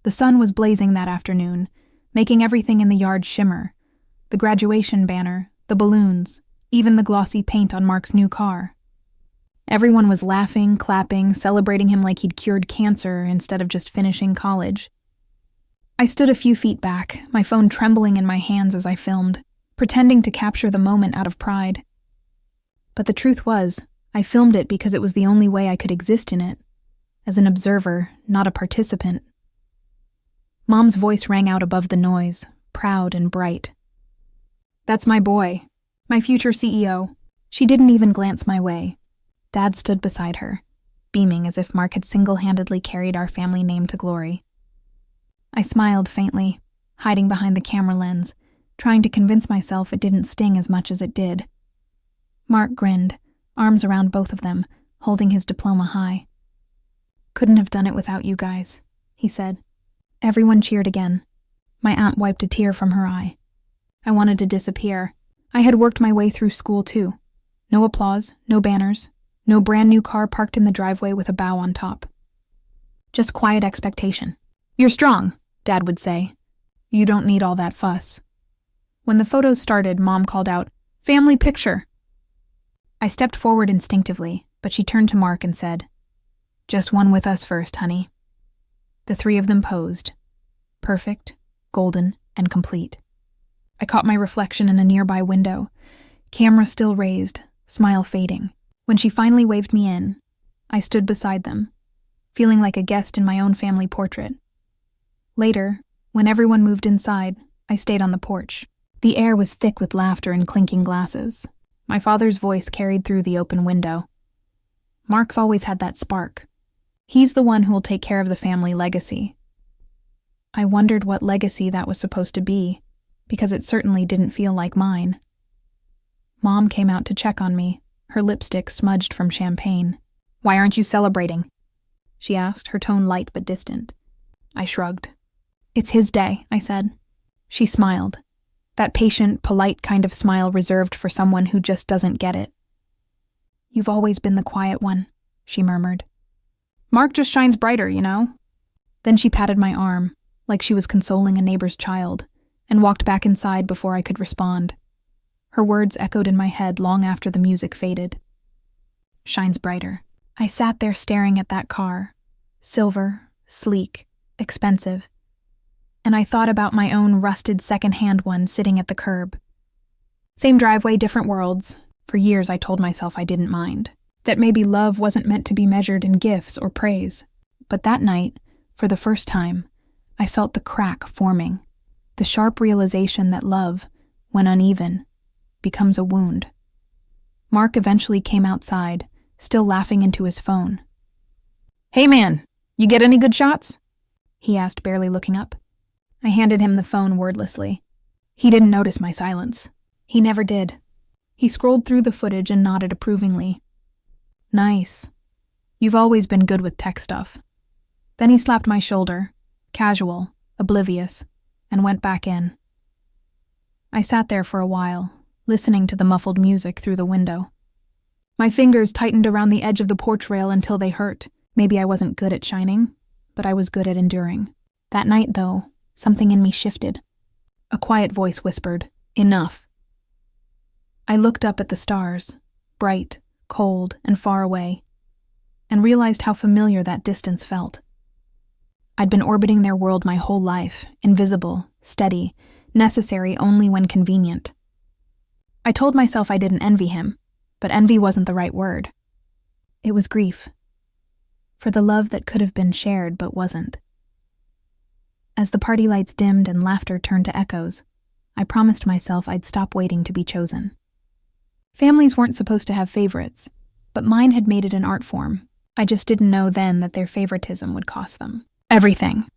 The sun was blazing that afternoon, making everything in the yard shimmer. The graduation banner, the balloons, even the glossy paint on Mark's new car. Everyone was laughing, clapping, celebrating him like he'd cured cancer instead of just finishing college. I stood a few feet back, my phone trembling in my hands as I filmed, pretending to capture the moment out of pride. But the truth was, I filmed it because it was the only way I could exist in it, as an observer, not a participant. Mom's voice rang out above the noise, proud and bright. "That's my boy, my future CEO." She didn't even glance my way. Dad stood beside her, beaming as if Mark had single-handedly carried our family name to glory. I smiled faintly, hiding behind the camera lens, trying to convince myself it didn't sting as much as it did. Mark grinned, arms around both of them, holding his diploma high. "Couldn't have done it without you guys," he said. Everyone cheered again. My aunt wiped a tear from her eye. I wanted to disappear. I had worked my way through school too. No applause, no banners, no brand new car parked in the driveway with a bow on top. Just quiet expectation. "You're strong," Dad would say. "You don't need all that fuss." When the photos started, Mom called out, "Family picture." I stepped forward instinctively, but she turned to Mark and said, "Just one with us first, honey." The three of them posed. Perfect, golden, and complete. I caught my reflection in a nearby window, camera still raised, smile fading. When she finally waved me in, I stood beside them, feeling like a guest in my own family portrait. Later, when everyone moved inside, I stayed on the porch. The air was thick with laughter and clinking glasses. My father's voice carried through the open window. Mark's always had that spark. He's the one who will take care of the family legacy. I wondered what legacy that was supposed to be, because it certainly didn't feel like mine. Mom came out to check on me, her lipstick smudged from champagne. "Why aren't you celebrating?" she asked, her tone light but distant. I shrugged. "It's his day," I said. She smiled. That patient, polite kind of smile reserved for someone who just doesn't get it. "You've always been the quiet one," she murmured. "Mark just shines brighter, you know?" Then she patted my arm, like she was consoling a neighbor's child, and walked back inside before I could respond. Her words echoed in my head long after the music faded. Shines brighter. I sat there staring at that car. Silver, sleek, expensive. And I thought about my own rusted second-hand one sitting at the curb. Same driveway, different worlds. For years I told myself I didn't mind. That maybe love wasn't meant to be measured in gifts or praise. But that night, for the first time, I felt the crack forming. The sharp realization that love, when uneven, becomes a wound. Mark eventually came outside, still laughing into his phone. "Hey man, you get any good shots?" he asked, barely looking up. I handed him the phone wordlessly. He didn't notice my silence. He never did. He scrolled through the footage and nodded approvingly. "Nice. You've always been good with tech stuff." Then he slapped my shoulder, casual, oblivious, and went back in. I sat there for a while, listening to the muffled music through the window. My fingers tightened around the edge of the porch rail until they hurt. Maybe I wasn't good at shining, but I was good at enduring. That night, though, something in me shifted. A quiet voice whispered, "Enough." I looked up at the stars, bright, cold, and far away, and realized how familiar that distance felt. I'd been orbiting their world my whole life, invisible, steady, necessary only when convenient. I told myself I didn't envy him, but envy wasn't the right word. It was grief. For the love that could have been shared but wasn't. As the party lights dimmed and laughter turned to echoes, I promised myself I'd stop waiting to be chosen. Families weren't supposed to have favorites, but mine had made it an art form. I just didn't know then that their favoritism would cost them everything.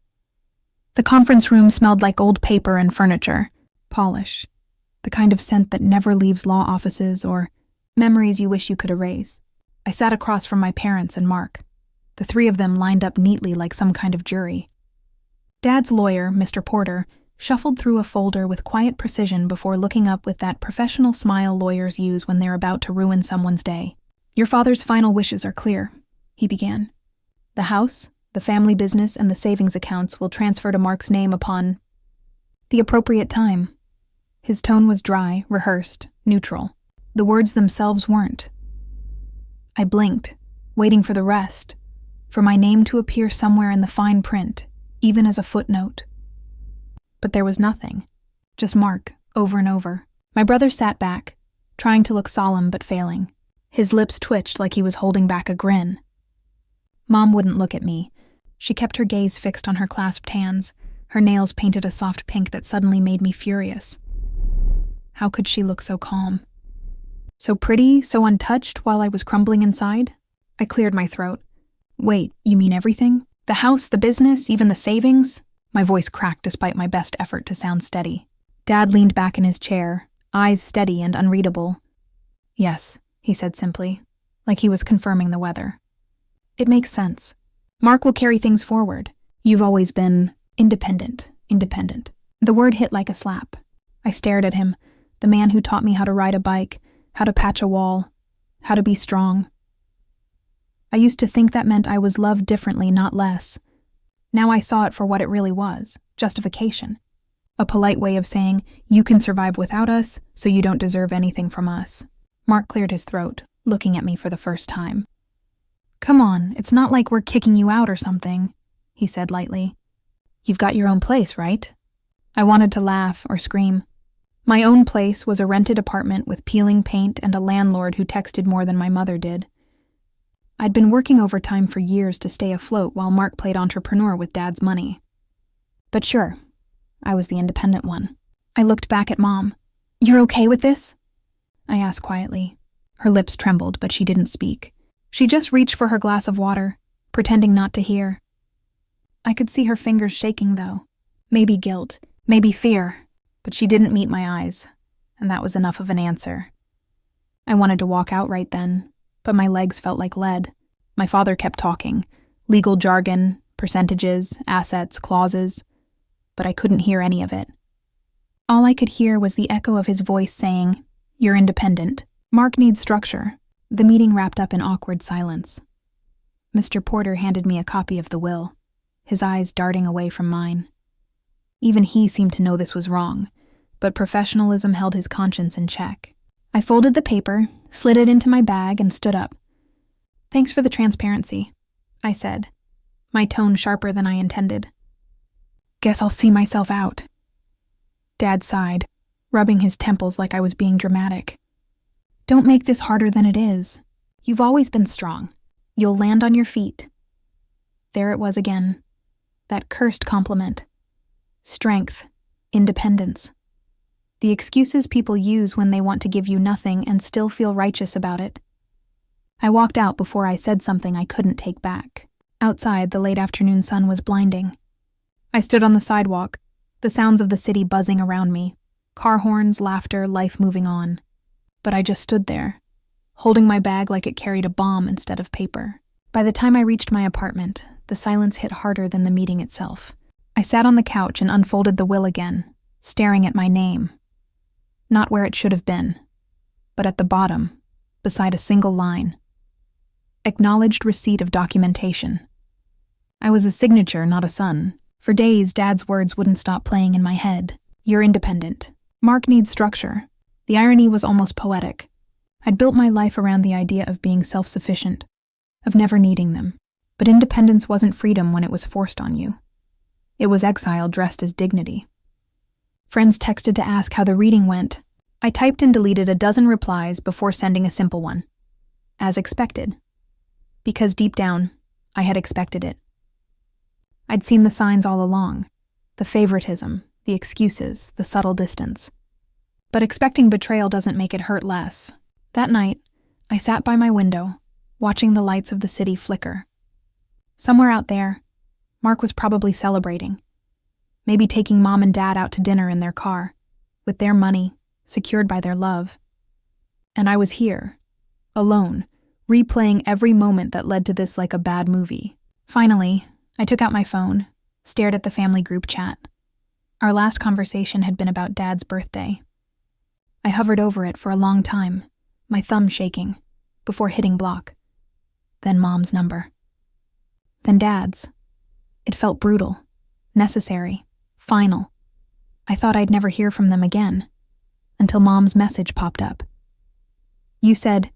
The conference room smelled like old paper and furniture, polish, the kind of scent that never leaves law offices or memories you wish you could erase. I sat across from my parents and Mark, the three of them lined up neatly like some kind of jury. Dad's lawyer, Mr. Porter, shuffled through a folder with quiet precision before looking up with that professional smile lawyers use when they're about to ruin someone's day. "Your father's final wishes are clear," he began. "The house, The family business and the savings accounts will transfer to Mark's name upon the appropriate time. His tone was dry, rehearsed, neutral. The words themselves weren't. I blinked, waiting for the rest, for my name to appear somewhere in the fine print, even as a footnote. But there was nothing, just Mark, over and over. My brother sat back, trying to look solemn but failing. His lips twitched like he was holding back a grin. Mom wouldn't look at me. She kept her gaze fixed on her clasped hands, her nails painted a soft pink that suddenly made me furious. How could she look so calm? So pretty, so untouched while I was crumbling inside? I cleared my throat. Wait, you mean everything? The house, the business, even the savings? My voice cracked despite my best effort to sound steady. Dad leaned back in his chair, eyes steady and unreadable. Yes, he said simply, like he was confirming the weather. It makes sense. Mark will carry things forward. You've always been independent. The word hit like a slap. I stared at him, the man who taught me how to ride a bike, how to patch a wall, how to be strong. I used to think that meant I was loved differently, not less. Now I saw it for what it really was, justification. A polite way of saying, you can survive without us, so you don't deserve anything from us. Mark cleared his throat, looking at me for the first time. Come on, it's not like we're kicking you out or something, he said lightly. You've got your own place, right? I wanted to laugh or scream. My own place was a rented apartment with peeling paint and a landlord who texted more than my mother did. I'd been working overtime for years to stay afloat while Mark played entrepreneur with Dad's money. But sure, I was the independent one. I looked back at Mom. You're okay with this? I asked quietly. Her lips trembled, but she didn't speak. She just reached for her glass of water, pretending not to hear. I could see her fingers shaking, though. Maybe guilt, maybe fear, but she didn't meet my eyes, and that was enough of an answer. I wanted to walk out right then, but my legs felt like lead. My father kept talking, legal jargon, percentages, assets, clauses, but I couldn't hear any of it. All I could hear was the echo of his voice saying, "You're independent. Mark needs structure." The meeting wrapped up in awkward silence. Mr. Porter handed me a copy of the will, his eyes darting away from mine. Even he seemed to know this was wrong, but professionalism held his conscience in check. I folded the paper, slid it into my bag, and stood up. Thanks for the transparency, I said, my tone sharper than I intended. Guess I'll see myself out. Dad sighed, rubbing his temples like I was being dramatic. Don't make this harder than it is. You've always been strong. You'll land on your feet. There it was again. That cursed compliment. Strength. Independence. The excuses people use when they want to give you nothing and still feel righteous about it. I walked out before I said something I couldn't take back. Outside, the late afternoon sun was blinding. I stood on the sidewalk, the sounds of the city buzzing around me. Car horns, laughter, life moving on. But I just stood there, holding my bag like it carried a bomb instead of paper. By the time I reached my apartment, the silence hit harder than the meeting itself. I sat on the couch and unfolded the will again, staring at my name. Not where it should have been, but at the bottom, beside a single line. Acknowledged receipt of documentation. I was a signature, not a son. For days, Dad's words wouldn't stop playing in my head. You're independent. Mark needs structure. The irony was almost poetic. I'd built my life around the idea of being self-sufficient, of never needing them. But independence wasn't freedom when it was forced on you. It was exile dressed as dignity. Friends texted to ask how the reading went. I typed and deleted a dozen replies before sending a simple one. As expected. Because deep down, I had expected it. I'd seen the signs all along. The favoritism, the excuses, the subtle distance. But expecting betrayal doesn't make it hurt less. That night, I sat by my window, watching the lights of the city flicker. Somewhere out there, Mark was probably celebrating. Maybe taking Mom and Dad out to dinner in their car, with their money, secured by their love. And I was here, alone, replaying every moment that led to this like a bad movie. Finally, I took out my phone, stared at the family group chat. Our last conversation had been about Dad's birthday. I hovered over it for a long time, my thumb shaking, before hitting block. Then Mom's number. Then Dad's, It felt brutal, necessary, final. I thought I'd never hear from them again, until Mom's message popped up. You said,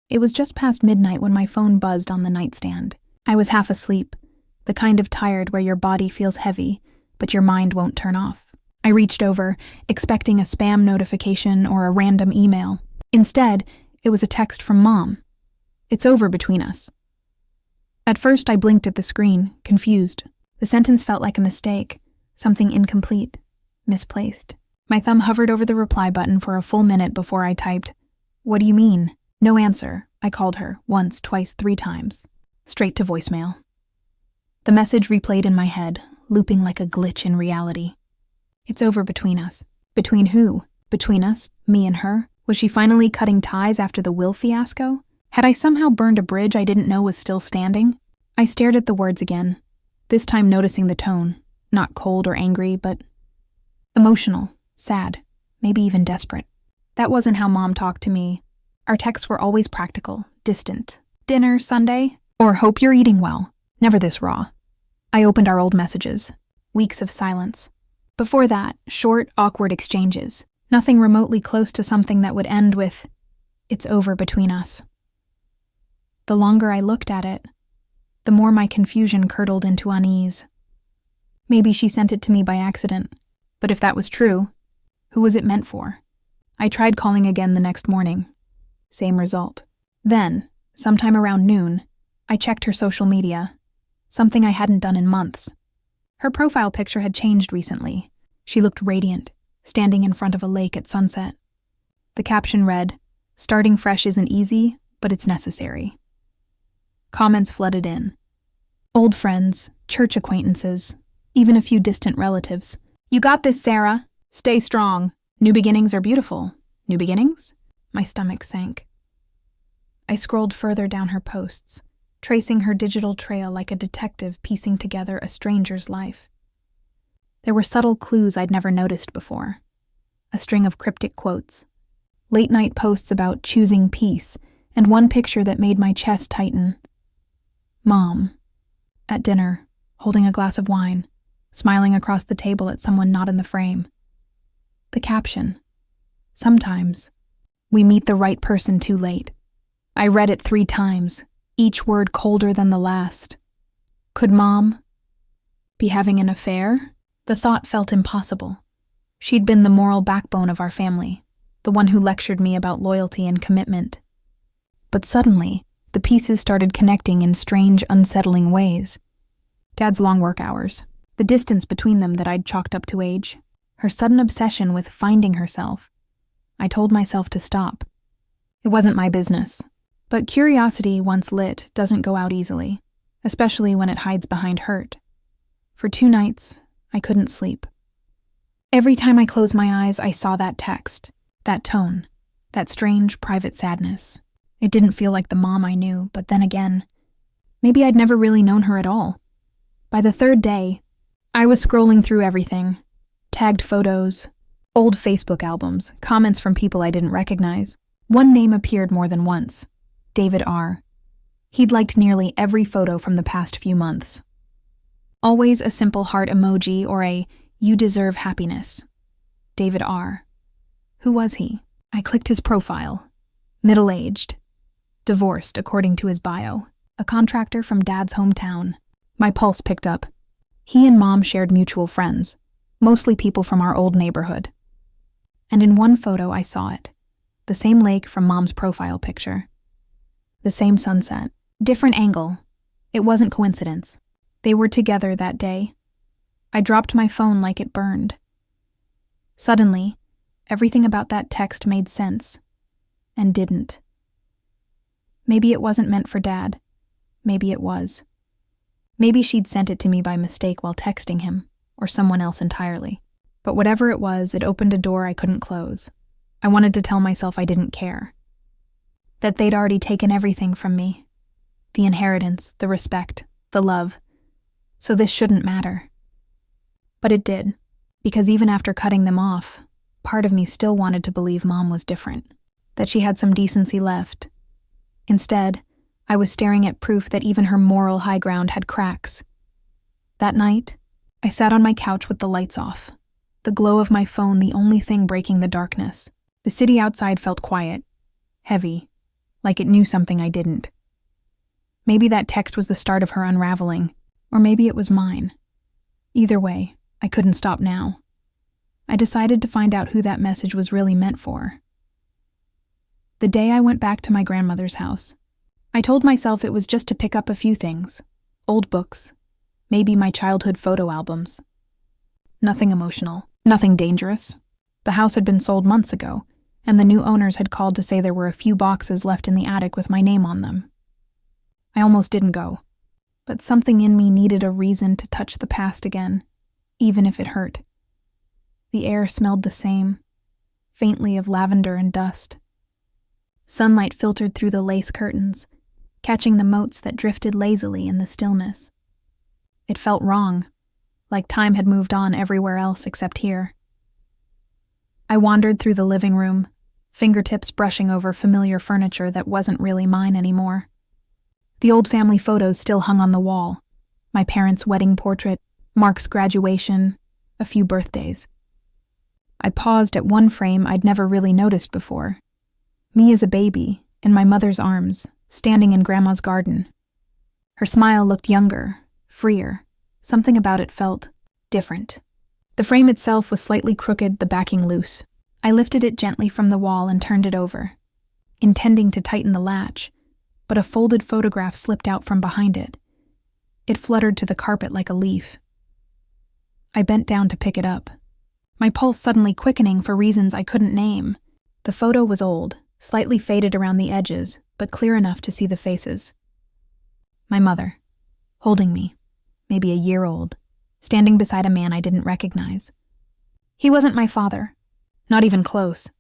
It was just past midnight when my phone buzzed on the nightstand. I was half asleep, the kind of tired where your body feels heavy, but your mind won't turn off. I reached over, expecting a spam notification or a random email. Instead, it was a text from Mom. It's over between us. At first, I blinked at the screen, confused. The sentence felt like a mistake, something incomplete, misplaced. My thumb hovered over the reply button for a full minute before I typed, What do you mean? No answer. I called her, once, twice, 3 times. Straight to voicemail. The message replayed in my head, looping like a glitch in reality. It's over between us. Between who? Between us, me and her? Was she finally cutting ties after the Will fiasco? Had I somehow burned a bridge I didn't know was still standing? I stared at the words again, this time noticing the tone, not cold or angry, but emotional, sad, maybe even desperate. That wasn't how Mom talked to me. Our texts were always practical, distant. Dinner, Sunday? Or hope you're eating well. Never this raw. I opened our old messages. Weeks of silence. Before that, short, awkward exchanges. Nothing remotely close to something that would end with, It's over between us. The longer I looked at it, the more my confusion curdled into unease. Maybe she sent it to me by accident, but if that was true, who was it meant for? I tried calling again the next morning. Same result. Then, sometime around noon, I checked her social media, something I hadn't done in months. Her profile picture had changed recently. She looked radiant, standing in front of a lake at sunset. The caption read, Starting fresh isn't easy, but it's necessary. Comments flooded in. Old friends, church acquaintances, even a few distant relatives. You got this, Sarah. Stay strong. New beginnings are beautiful. New beginnings? My stomach sank. I scrolled further down her posts, tracing her digital trail like a detective piecing together a stranger's life. There were subtle clues I'd never noticed before. A string of cryptic quotes, late-night posts about choosing peace, and one picture that made my chest tighten. Mom, at dinner, holding a glass of wine, smiling across the table at someone not in the frame. The caption, Sometimes, we meet the right person too late. I read it 3 times, each word colder than the last. Could Mom be having an affair? The thought felt impossible. She'd been the moral backbone of our family, the one who lectured me about loyalty and commitment. But suddenly, the pieces started connecting in strange, unsettling ways. Dad's long work hours, the distance between them that I'd chalked up to age, her sudden obsession with finding herself. I told myself to stop. It wasn't my business. But curiosity, once lit, doesn't go out easily, especially when it hides behind hurt. For 2 nights, I couldn't sleep. Every time I closed my eyes, I saw that text, that tone, that strange, private sadness. It didn't feel like the Mom I knew, but then again, maybe I'd never really known her at all. By the 3rd day, I was scrolling through everything. Tagged photos, old Facebook albums, comments from people I didn't recognize. One name appeared more than once. David R. He'd liked nearly every photo from the past few months. Always a simple heart emoji or a "you deserve happiness." David R. Who was he? I clicked his profile. Middle-aged. Divorced, according to his bio. A contractor from Dad's hometown. My pulse picked up. He and Mom shared mutual friends, mostly people from our old neighborhood. And in one photo I saw it. The same lake from Mom's profile picture. The same sunset. Different angle. It wasn't coincidence. They were together that day. I dropped my phone like it burned. Suddenly, everything about that text made sense. And didn't. Maybe it wasn't meant for Dad. Maybe it was. Maybe she'd sent it to me by mistake while texting him, or someone else entirely. But whatever it was, it opened a door I couldn't close. I wanted to tell myself I didn't care. That they'd already taken everything from me. The inheritance, the respect, the love. So this shouldn't matter. But it did, because even after cutting them off, part of me still wanted to believe Mom was different, that she had some decency left. Instead, I was staring at proof that even her moral high ground had cracks. That night, I sat on my couch with the lights off, the glow of my phone the only thing breaking the darkness. The city outside felt quiet, heavy, like it knew something I didn't. Maybe that text was the start of her unraveling, or maybe it was mine. Either way, I couldn't stop now. I decided to find out who that message was really meant for. The day I went back to my grandmother's house, I told myself it was just to pick up a few things, old books, maybe my childhood photo albums. Nothing emotional, nothing dangerous. The house had been sold months ago, and the new owners had called to say there were a few boxes left in the attic with my name on them. I almost didn't go, but something in me needed a reason to touch the past again, even if it hurt. The air smelled the same, faintly of lavender and dust. Sunlight filtered through the lace curtains, catching the motes that drifted lazily in the stillness. It felt wrong, like time had moved on everywhere else except here. I wandered through the living room, fingertips brushing over familiar furniture that wasn't really mine anymore. The old family photos still hung on the wall, my parents' wedding portrait, Mark's graduation, a few birthdays. I paused at one frame I'd never really noticed before. Me as a baby, in my mother's arms, standing in Grandma's garden. Her smile looked younger, freer. Something about it felt different. The frame itself was slightly crooked, the backing loose. I lifted it gently from the wall and turned it over, intending to tighten the latch, but a folded photograph slipped out from behind it. It fluttered to the carpet like a leaf. I bent down to pick it up, my pulse suddenly quickening for reasons I couldn't name. The photo was old, slightly faded around the edges, but clear enough to see the faces. My mother, holding me, maybe a year old, standing beside a man I didn't recognize. He wasn't my father, not even close.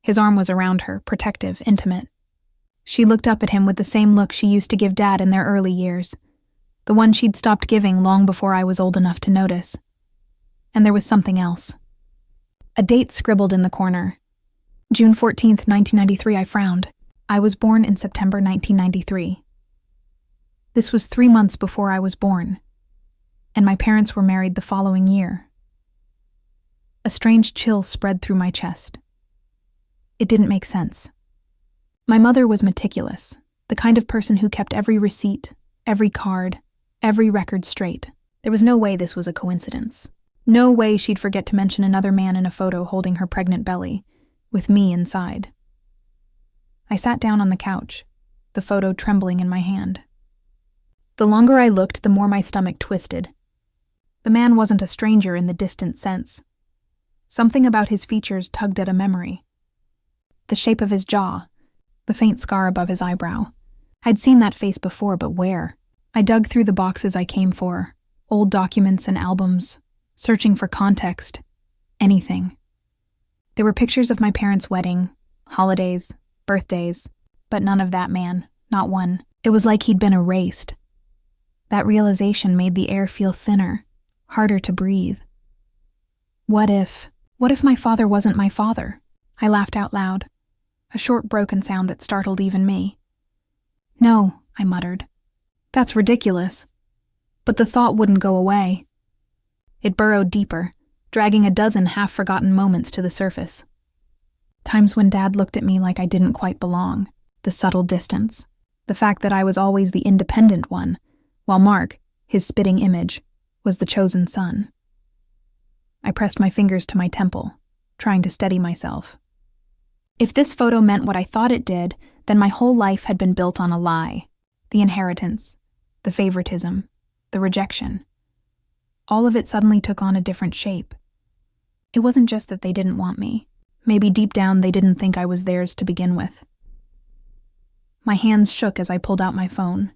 His arm was around her, protective, intimate. She looked up at him with the same look she used to give Dad in their early years, the one she'd stopped giving long before I was old enough to notice. And there was something else. A date scribbled in the corner. June 14th, 1993, I frowned. I was born in September 1993. This was 3 months before I was born, and my parents were married the following year. A strange chill spread through my chest. It didn't make sense. My mother was meticulous, the kind of person who kept every receipt, every card, every record straight. There was no way this was a coincidence. No way she'd forget to mention another man in a photo holding her pregnant belly, with me inside. I sat down on the couch, the photo trembling in my hand. The longer I looked, the more my stomach twisted. The man wasn't a stranger in the distant sense. Something about his features tugged at a memory. The shape of his jaw, the faint scar above his eyebrow. I'd seen that face before, but where? I dug through the boxes I came for, old documents and albums, searching for context, anything. There were pictures of my parents' wedding, holidays, birthdays, but none of that man, not one. It was like he'd been erased. That realization made the air feel thinner, harder to breathe. What if my father wasn't my father? I laughed out loud, a short broken sound that startled even me. No, I muttered. That's ridiculous. But the thought wouldn't go away. It burrowed deeper, dragging a dozen half-forgotten moments to the surface. Times when Dad looked at me like I didn't quite belong, the subtle distance, the fact that I was always the independent one, while Mark, his spitting image, was the chosen son. I pressed my fingers to my temple, trying to steady myself. If this photo meant what I thought it did, then my whole life had been built on a lie. The inheritance, the favoritism, the rejection. All of it suddenly took on a different shape. It wasn't just that they didn't want me. Maybe deep down they didn't think I was theirs to begin with. My hands shook as I pulled out my phone.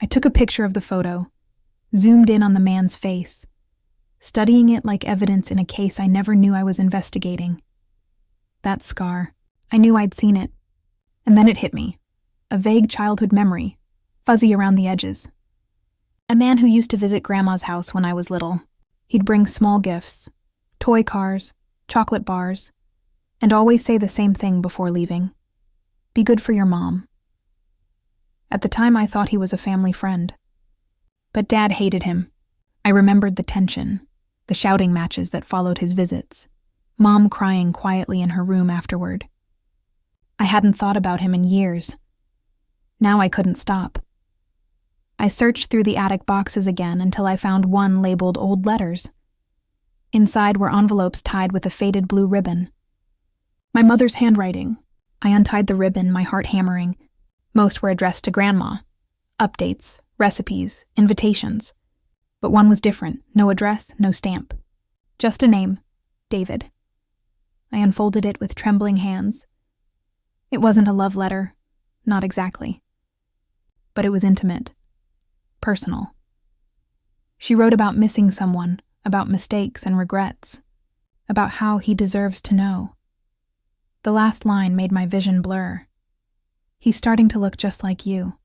I took a picture of the photo, zoomed in on the man's face, studying it like evidence in a case I never knew I was investigating. That scar, I knew I'd seen it. And then it hit me. A vague childhood memory, fuzzy around the edges. A man who used to visit Grandma's house when I was little. He'd bring small gifts, toy cars, chocolate bars, and always say the same thing before leaving. Be good for your mom. At the time, I thought he was a family friend. But Dad hated him. I remembered the tension, the shouting matches that followed his visits, Mom crying quietly in her room afterward. I hadn't thought about him in years. Now I couldn't stop. I searched through the attic boxes again until I found one labeled Old Letters. Inside were envelopes tied with a faded blue ribbon. My mother's handwriting. I untied the ribbon, my heart hammering. Most were addressed to Grandma. Updates, recipes, invitations. But one was different, no address, no stamp. Just a name, David. I unfolded it with trembling hands. It wasn't a love letter, not exactly. But it was intimate, personal. She wrote about missing someone, about mistakes and regrets, about how he deserves to know. The last line made my vision blur. He's starting to look just like you.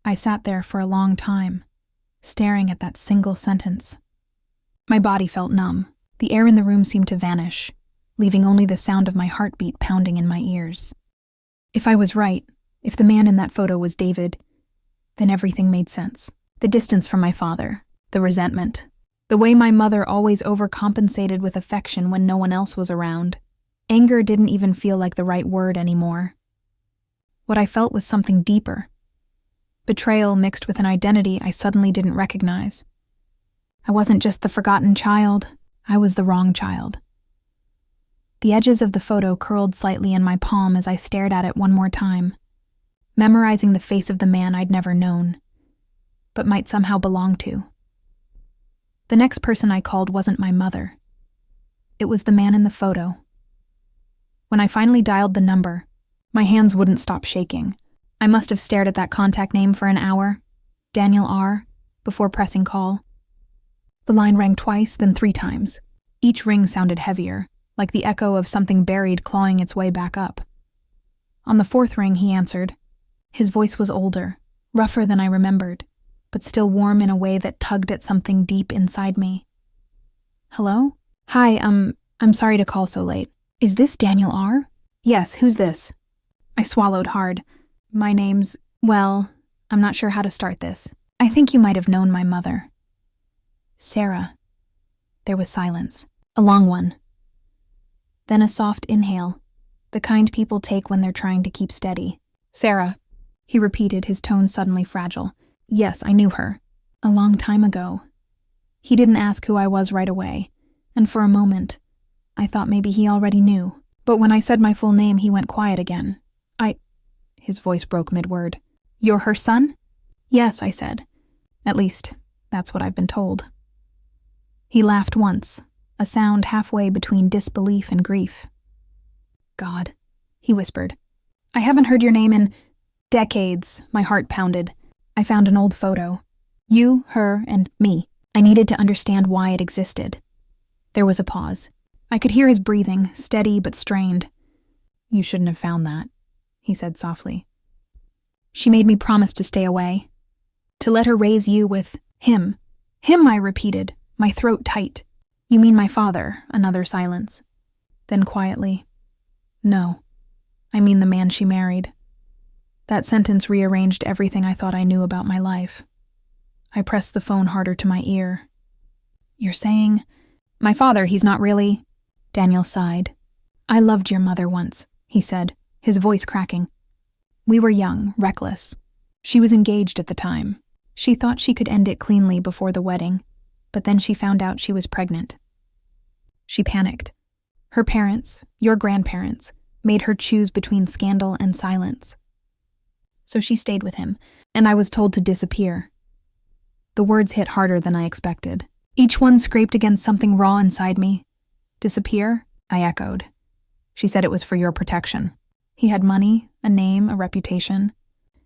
I sat there for a long time, staring at that single sentence. My body felt numb. The air in the room seemed to vanish, leaving only the sound of my heartbeat pounding in my ears. If I was right, if the man in that photo was David, then everything made sense. The distance from my father, the resentment, the way my mother always overcompensated with affection when no one else was around. Anger didn't even feel like the right word anymore. What I felt was something deeper. Betrayal mixed with an identity I suddenly didn't recognize. I wasn't just the forgotten child, I was the wrong child. The edges of the photo curled slightly in my palm as I stared at it one more time, memorizing the face of the man I'd never known, but might somehow belong to. The next person I called wasn't my mother. It was the man in the photo. When I finally dialed the number, my hands wouldn't stop shaking. I must have stared at that contact name for an hour, Daniel R., before pressing call. The line rang twice, then 3 times. Each ring sounded heavier, like the echo of something buried clawing its way back up. On the 4th ring, he answered. His voice was older, rougher than I remembered, but still warm in a way that tugged at something deep inside me. Hello? Hi, I'm sorry to call so late. Is this Daniel R.? Yes, who's this? I swallowed hard. My name's, well, I'm not sure how to start this. I think you might have known my mother. Sarah. There was silence, a long one. Then a soft inhale, the kind people take when they're trying to keep steady. Sarah, he repeated, his tone suddenly fragile. Yes, I knew her. A long time ago. He didn't ask who I was right away, and for a moment, I thought maybe he already knew. But when I said my full name, he went quiet again. His voice broke mid-word. You're her son? Yes, I said. At least, that's what I've been told. He laughed once, a sound halfway between disbelief and grief. God, he whispered. I haven't heard your name in decades. My heart pounded. I found an old photo. You, her, and me. I needed to understand why it existed. There was a pause. I could hear his breathing, steady but strained. You shouldn't have found that, he said softly. She made me promise to stay away. To let her raise you with him. Him, I repeated, my throat tight. You mean my father? Another silence. Then quietly. No, I mean the man she married. That sentence rearranged everything I thought I knew about my life. I pressed the phone harder to my ear. You're saying, my father, he's not really... Daniel sighed. I loved your mother once, he said, his voice cracking. We were young, reckless. She was engaged at the time. She thought she could end it cleanly before the wedding, but then she found out she was pregnant. She panicked. Her parents, your grandparents, made her choose between scandal and silence. So she stayed with him, and I was told to disappear. The words hit harder than I expected. Each one scraped against something raw inside me. Disappear? I echoed. She said it was for your protection. He had money, a name, a reputation.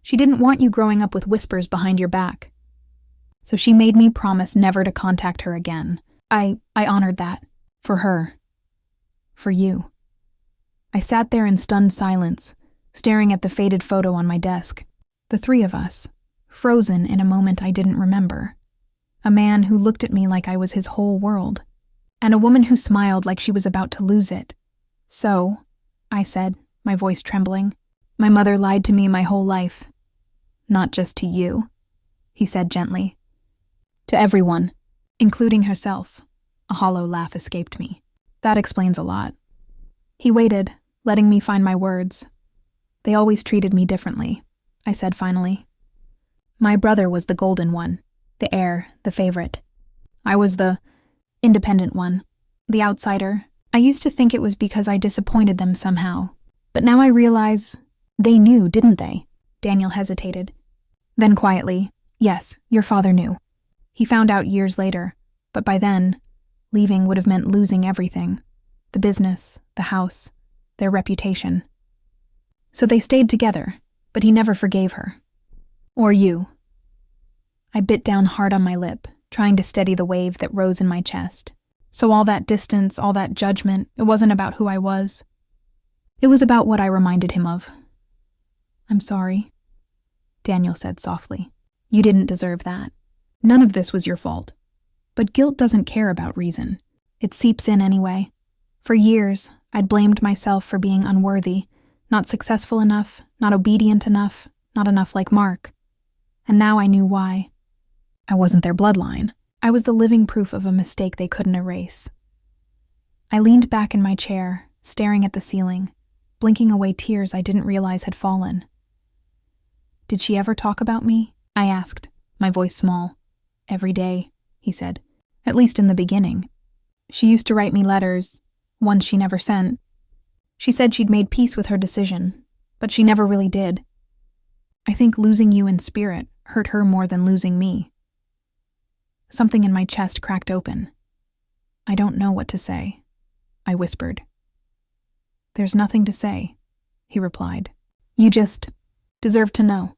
She didn't want you growing up with whispers behind your back. So she made me promise never to contact her again. I honored that. For her. For you. I sat there in stunned silence, staring at the faded photo on my desk. The 3 of us, frozen in a moment I didn't remember. A man who looked at me like I was his whole world. And a woman who smiled like she was about to lose it. So, I said, my voice trembling, my mother lied to me my whole life. Not just to you, he said gently. To everyone. including herself. A hollow laugh escaped me. That explains a lot. He waited, letting me find my words. They always treated me differently, I said finally. My brother was the golden one, the heir, the favorite. I was the independent one, the outsider. I used to think it was because I disappointed them somehow. But now I realize they knew, didn't they? Daniel hesitated. Then quietly, yes, your father knew. He found out years later, but by then, leaving would have meant losing everything. The business, the house, their reputation. So they stayed together, but he never forgave her. Or you. I bit down hard on my lip, trying to steady the wave that rose in my chest. So all that distance, all that judgment, it wasn't about who I was. It was about what I reminded him of. I'm sorry, Daniel said softly. You didn't deserve that. None of this was your fault. But guilt doesn't care about reason. It seeps in anyway. For years, I'd blamed myself for being unworthy, not successful enough, not obedient enough, not enough like Mark. And now I knew why. I wasn't their bloodline. I was the living proof of a mistake they couldn't erase. I leaned back in my chair, staring at the ceiling, blinking away tears I didn't realize had fallen. Did she ever talk about me? I asked, my voice small. Every day, he said. At least in the beginning. She used to write me letters, ones she never sent. She said she'd made peace with her decision, but she never really did. I think losing you in spirit hurt her more than losing me. Something in my chest cracked open. I don't know what to say, I whispered. There's nothing to say, he replied. You just deserve to know.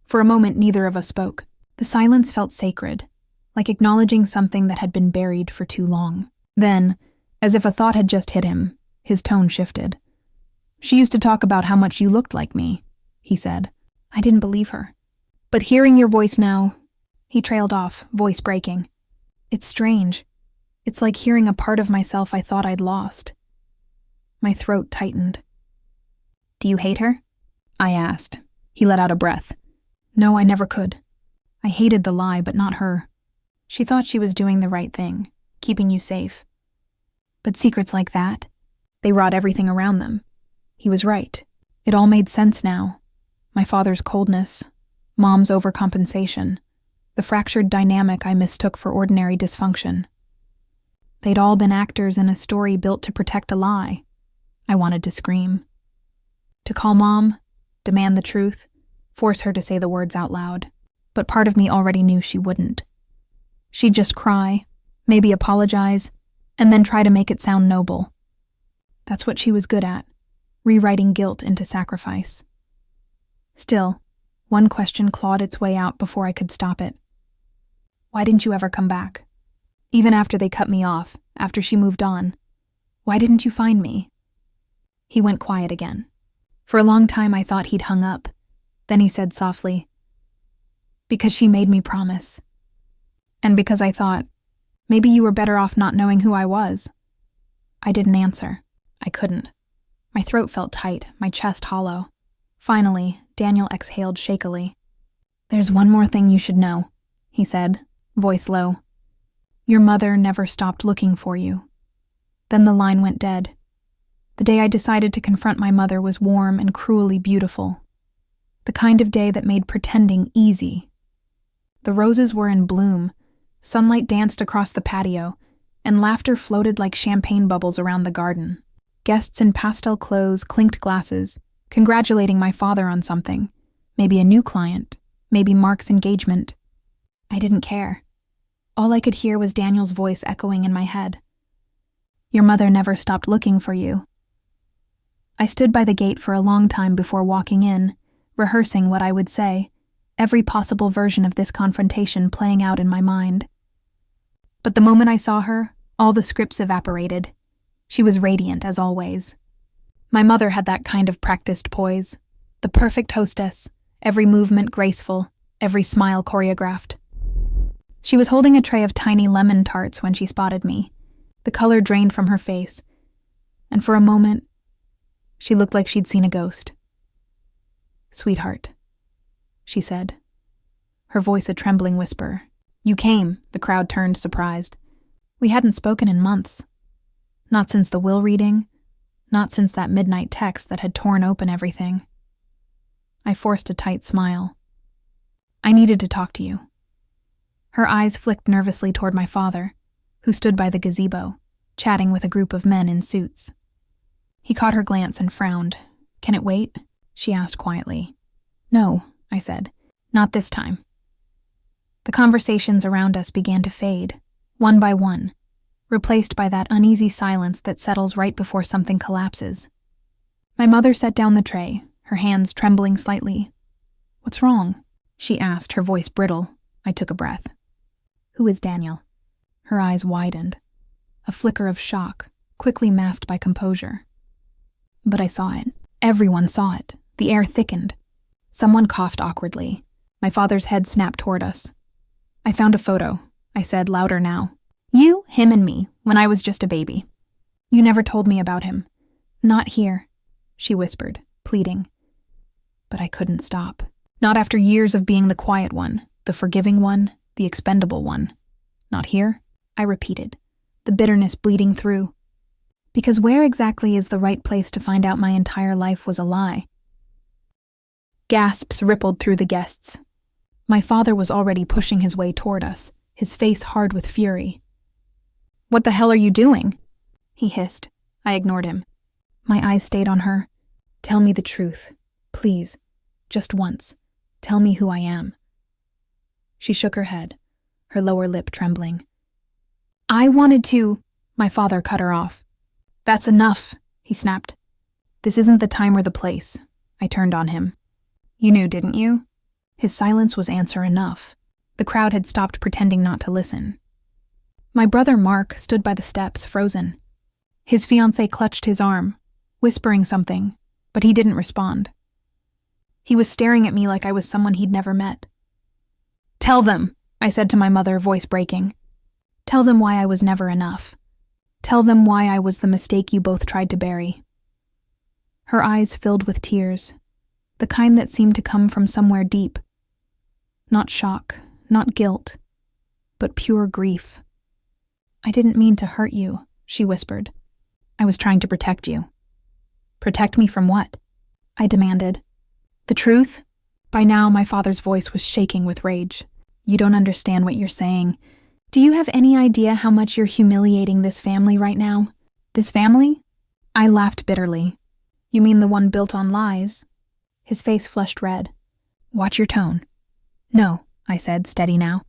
For a moment, neither of us spoke. The silence felt sacred, like acknowledging something that had been buried for too long. Then, as if a thought had just hit him, his tone shifted. She used to talk about how much you looked like me, he said. I didn't believe her. But hearing your voice now, he trailed off, voice breaking. It's strange. It's like hearing a part of myself I thought I'd lost. My throat tightened. Do you hate her? I asked. He let out a breath. No, I never could. I hated the lie, but not her. She thought she was doing the right thing, keeping you safe. But secrets like that, they rot everything around them. He was right. It all made sense now. My father's coldness, Mom's overcompensation, the fractured dynamic I mistook for ordinary dysfunction. They'd all been actors in a story built to protect a lie. I wanted to scream. To call Mom, demand the truth, force her to say the words out loud. But part of me already knew she wouldn't. She'd just cry, maybe apologize, and then try to make it sound noble. That's what she was good at, rewriting guilt into sacrifice. Still, one question clawed its way out before I could stop it. Why didn't you ever come back? Even after they cut me off, after she moved on, why didn't you find me? He went quiet again. For a long time I thought he'd hung up. Then he said softly, because she made me promise. And because I thought, maybe you were better off not knowing who I was. I didn't answer. I couldn't. My throat felt tight, my chest hollow. Finally, Daniel exhaled shakily. There's one more thing you should know, he said, voice low. Your mother never stopped looking for you. Then the line went dead. The day I decided to confront my mother was warm and cruelly beautiful. The kind of day that made pretending easy. The roses were in bloom, sunlight danced across the patio, and laughter floated like champagne bubbles around the garden. Guests in pastel clothes clinked glasses, congratulating my father on something. Maybe a new client, maybe Mark's engagement. I didn't care. All I could hear was Daniel's voice echoing in my head. Your mother never stopped looking for you. I stood by the gate for a long time before walking in, rehearsing what I would say, every possible version of this confrontation playing out in my mind. But the moment I saw her, all the scripts evaporated. She was radiant, as always. My mother had that kind of practiced poise, the perfect hostess, every movement graceful, every smile choreographed. She was holding a tray of tiny lemon tarts when she spotted me. The color drained from her face, and for a moment, she looked like she'd seen a ghost. Sweetheart, she said, her voice a trembling whisper. You came, the crowd turned, surprised. We hadn't spoken in months. Not since the will reading, not since that midnight text that had torn open everything. I forced a tight smile. I needed to talk to you. Her eyes flicked nervously toward my father, who stood by the gazebo, chatting with a group of men in suits. He caught her glance and frowned. Can it wait? She asked quietly. No, I said. Not this time. The conversations around us began to fade, one by one, replaced by that uneasy silence that settles right before something collapses. My mother set down the tray, her hands trembling slightly. What's wrong? She asked, her voice brittle. I took a breath. Who is Daniel? Her eyes widened. A flicker of shock, quickly masked by composure. But I saw it. Everyone saw it. The air thickened. Someone coughed awkwardly. My father's head snapped toward us. I found a photo, I said, louder now. You, him, and me, when I was just a baby. You never told me about him. Not here, she whispered, pleading. But I couldn't stop. Not after years of being the quiet one, the forgiving one, the expendable one. Not here, I repeated, the bitterness bleeding through. Because where exactly is the right place to find out my entire life was a lie? Gasps rippled through the guests. My father was already pushing his way toward us, his face hard with fury. What the hell are you doing? He hissed. I ignored him. My eyes stayed on her. Tell me the truth. Please. Just once. Tell me who I am. She shook her head, her lower lip trembling. I wanted to... My father cut her off. That's enough, he snapped. This isn't the time or the place. I turned on him. You knew, didn't you? His silence was answer enough. The crowd had stopped pretending not to listen. My brother Mark stood by the steps, frozen. His fiancée clutched his arm, whispering something, but he didn't respond. He was staring at me like I was someone he'd never met. Tell them, I said to my mother, voice breaking. Tell them why I was never enough. Tell them why I was the mistake you both tried to bury. Her eyes filled with tears, the kind that seemed to come from somewhere deep. Not shock, not guilt, but pure grief. I didn't mean to hurt you, she whispered. I was trying to protect you. Protect me from what? I demanded. The truth? By now, my father's voice was shaking with rage. You don't understand what you're saying. Do you have any idea how much you're humiliating this family right now? This family? I laughed bitterly. You mean the one built on lies? His face flushed red. Watch your tone. No, I said, steady now.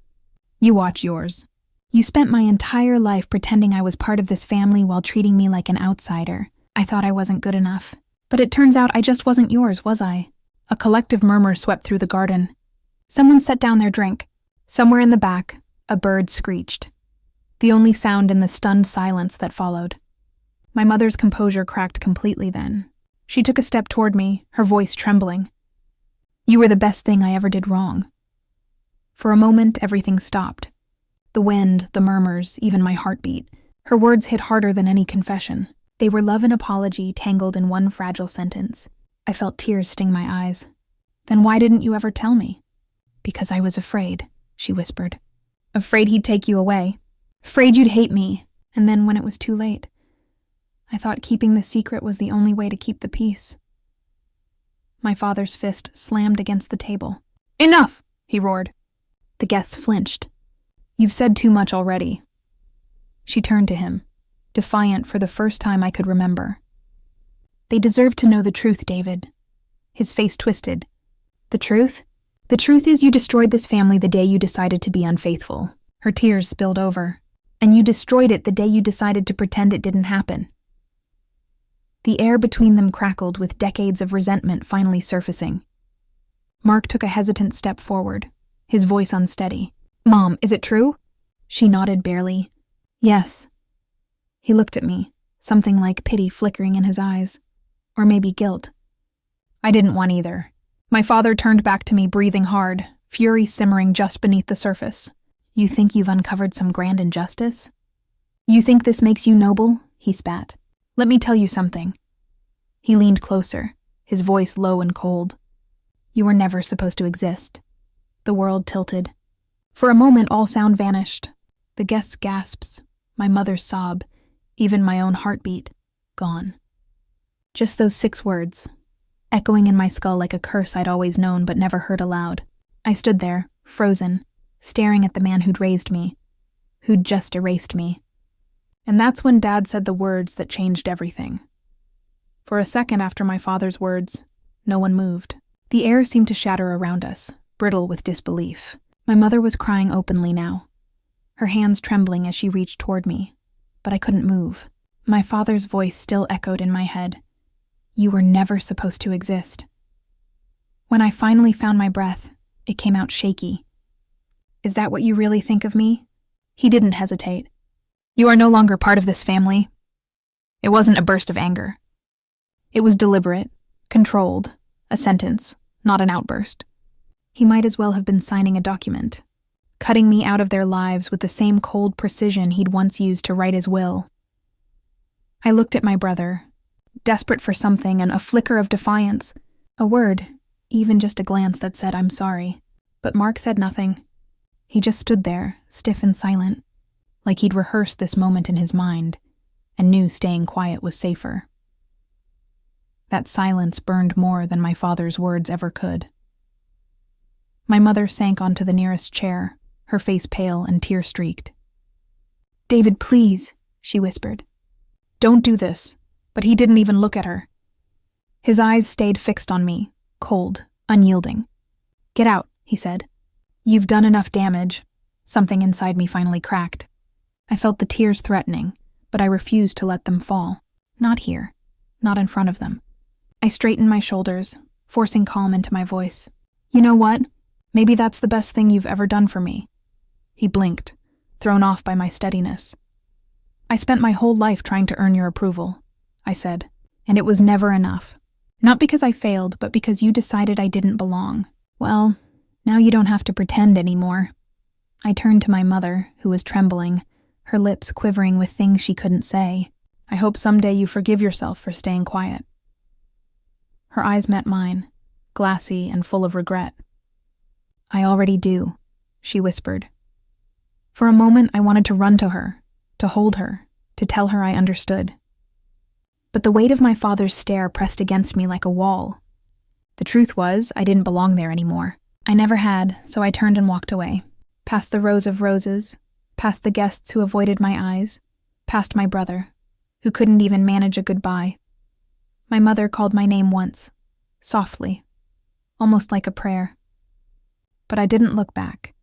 You watch yours. You spent my entire life pretending I was part of this family while treating me like an outsider. I thought I wasn't good enough. But it turns out I just wasn't yours, was I? A collective murmur swept through the garden. Someone set down their drink. Somewhere in the back, a bird screeched. The only sound in the stunned silence that followed. My mother's composure cracked completely then. She took a step toward me, her voice trembling. You were the best thing I ever did wrong. For a moment, everything stopped. The wind, the murmurs, even my heartbeat. Her words hit harder than any confession. They were love and apology tangled in one fragile sentence. I felt tears sting my eyes. Then why didn't you ever tell me? Because I was afraid, she whispered. Afraid he'd take you away. Afraid you'd hate me. And then when it was too late, I thought keeping the secret was the only way to keep the peace. My father's fist slammed against the table. Enough, he roared. The guests flinched. You've said too much already. She turned to him, defiant for the first time I could remember. They deserve to know the truth, David. His face twisted. The truth? The truth is you destroyed this family the day you decided to be unfaithful. Her tears spilled over. And you destroyed it the day you decided to pretend it didn't happen. The air between them crackled with decades of resentment finally surfacing. Mark took a hesitant step forward, his voice unsteady. Mom, is it true? She nodded barely. Yes. He looked at me, something like pity flickering in his eyes. Or maybe guilt. I didn't want either. My father turned back to me, breathing hard, fury simmering just beneath the surface. You think you've uncovered some grand injustice? You think this makes you noble? He spat. Let me tell you something. He leaned closer, his voice low and cold. You were never supposed to exist. The world tilted. For a moment, all sound vanished. The guests' gasps, my mother's sob, even my own heartbeat, gone. Just those 6 words, echoing in my skull like a curse I'd always known but never heard aloud. I stood there, frozen, staring at the man who'd raised me, who'd just erased me. And that's when Dad said the words that changed everything. For a second after my father's words, no one moved. The air seemed to shatter around us, brittle with disbelief. My mother was crying openly now, her hands trembling as she reached toward me, but I couldn't move. My father's voice still echoed in my head. You were never supposed to exist. When I finally found my breath, it came out shaky. Is that what you really think of me? He didn't hesitate. You are no longer part of this family. It wasn't a burst of anger. It was deliberate, controlled, a sentence, not an outburst. He might as well have been signing a document, cutting me out of their lives with the same cold precision he'd once used to write his will. I looked at my brother, desperate for something and a flicker of defiance, a word, even just a glance that said, I'm sorry. But Mark said nothing. He just stood there, stiff and silent, like he'd rehearsed this moment in his mind and knew staying quiet was safer. That silence burned more than my father's words ever could. My mother sank onto the nearest chair, her face pale and tear-streaked. David, please, she whispered. Don't do this. But he didn't even look at her. His eyes stayed fixed on me, cold, unyielding. Get out, he said. You've done enough damage. Something inside me finally cracked. I felt the tears threatening, but I refused to let them fall. Not here. Not in front of them. I straightened my shoulders, forcing calm into my voice. You know what? Maybe that's the best thing you've ever done for me. He blinked, thrown off by my steadiness. I spent my whole life trying to earn your approval, I said, and it was never enough. Not because I failed, but because you decided I didn't belong. Well, now you don't have to pretend anymore. I turned to my mother, who was trembling, her lips quivering with things she couldn't say. I hope someday you forgive yourself for staying quiet. Her eyes met mine, glassy and full of regret. I already do, she whispered. For a moment, I wanted to run to her, to hold her, to tell her I understood. But the weight of my father's stare pressed against me like a wall. The truth was, I didn't belong there anymore. I never had, so I turned and walked away, past the rows of roses, past the guests who avoided my eyes, past my brother, who couldn't even manage a goodbye. My mother called my name once, softly, almost like a prayer. But I didn't look back.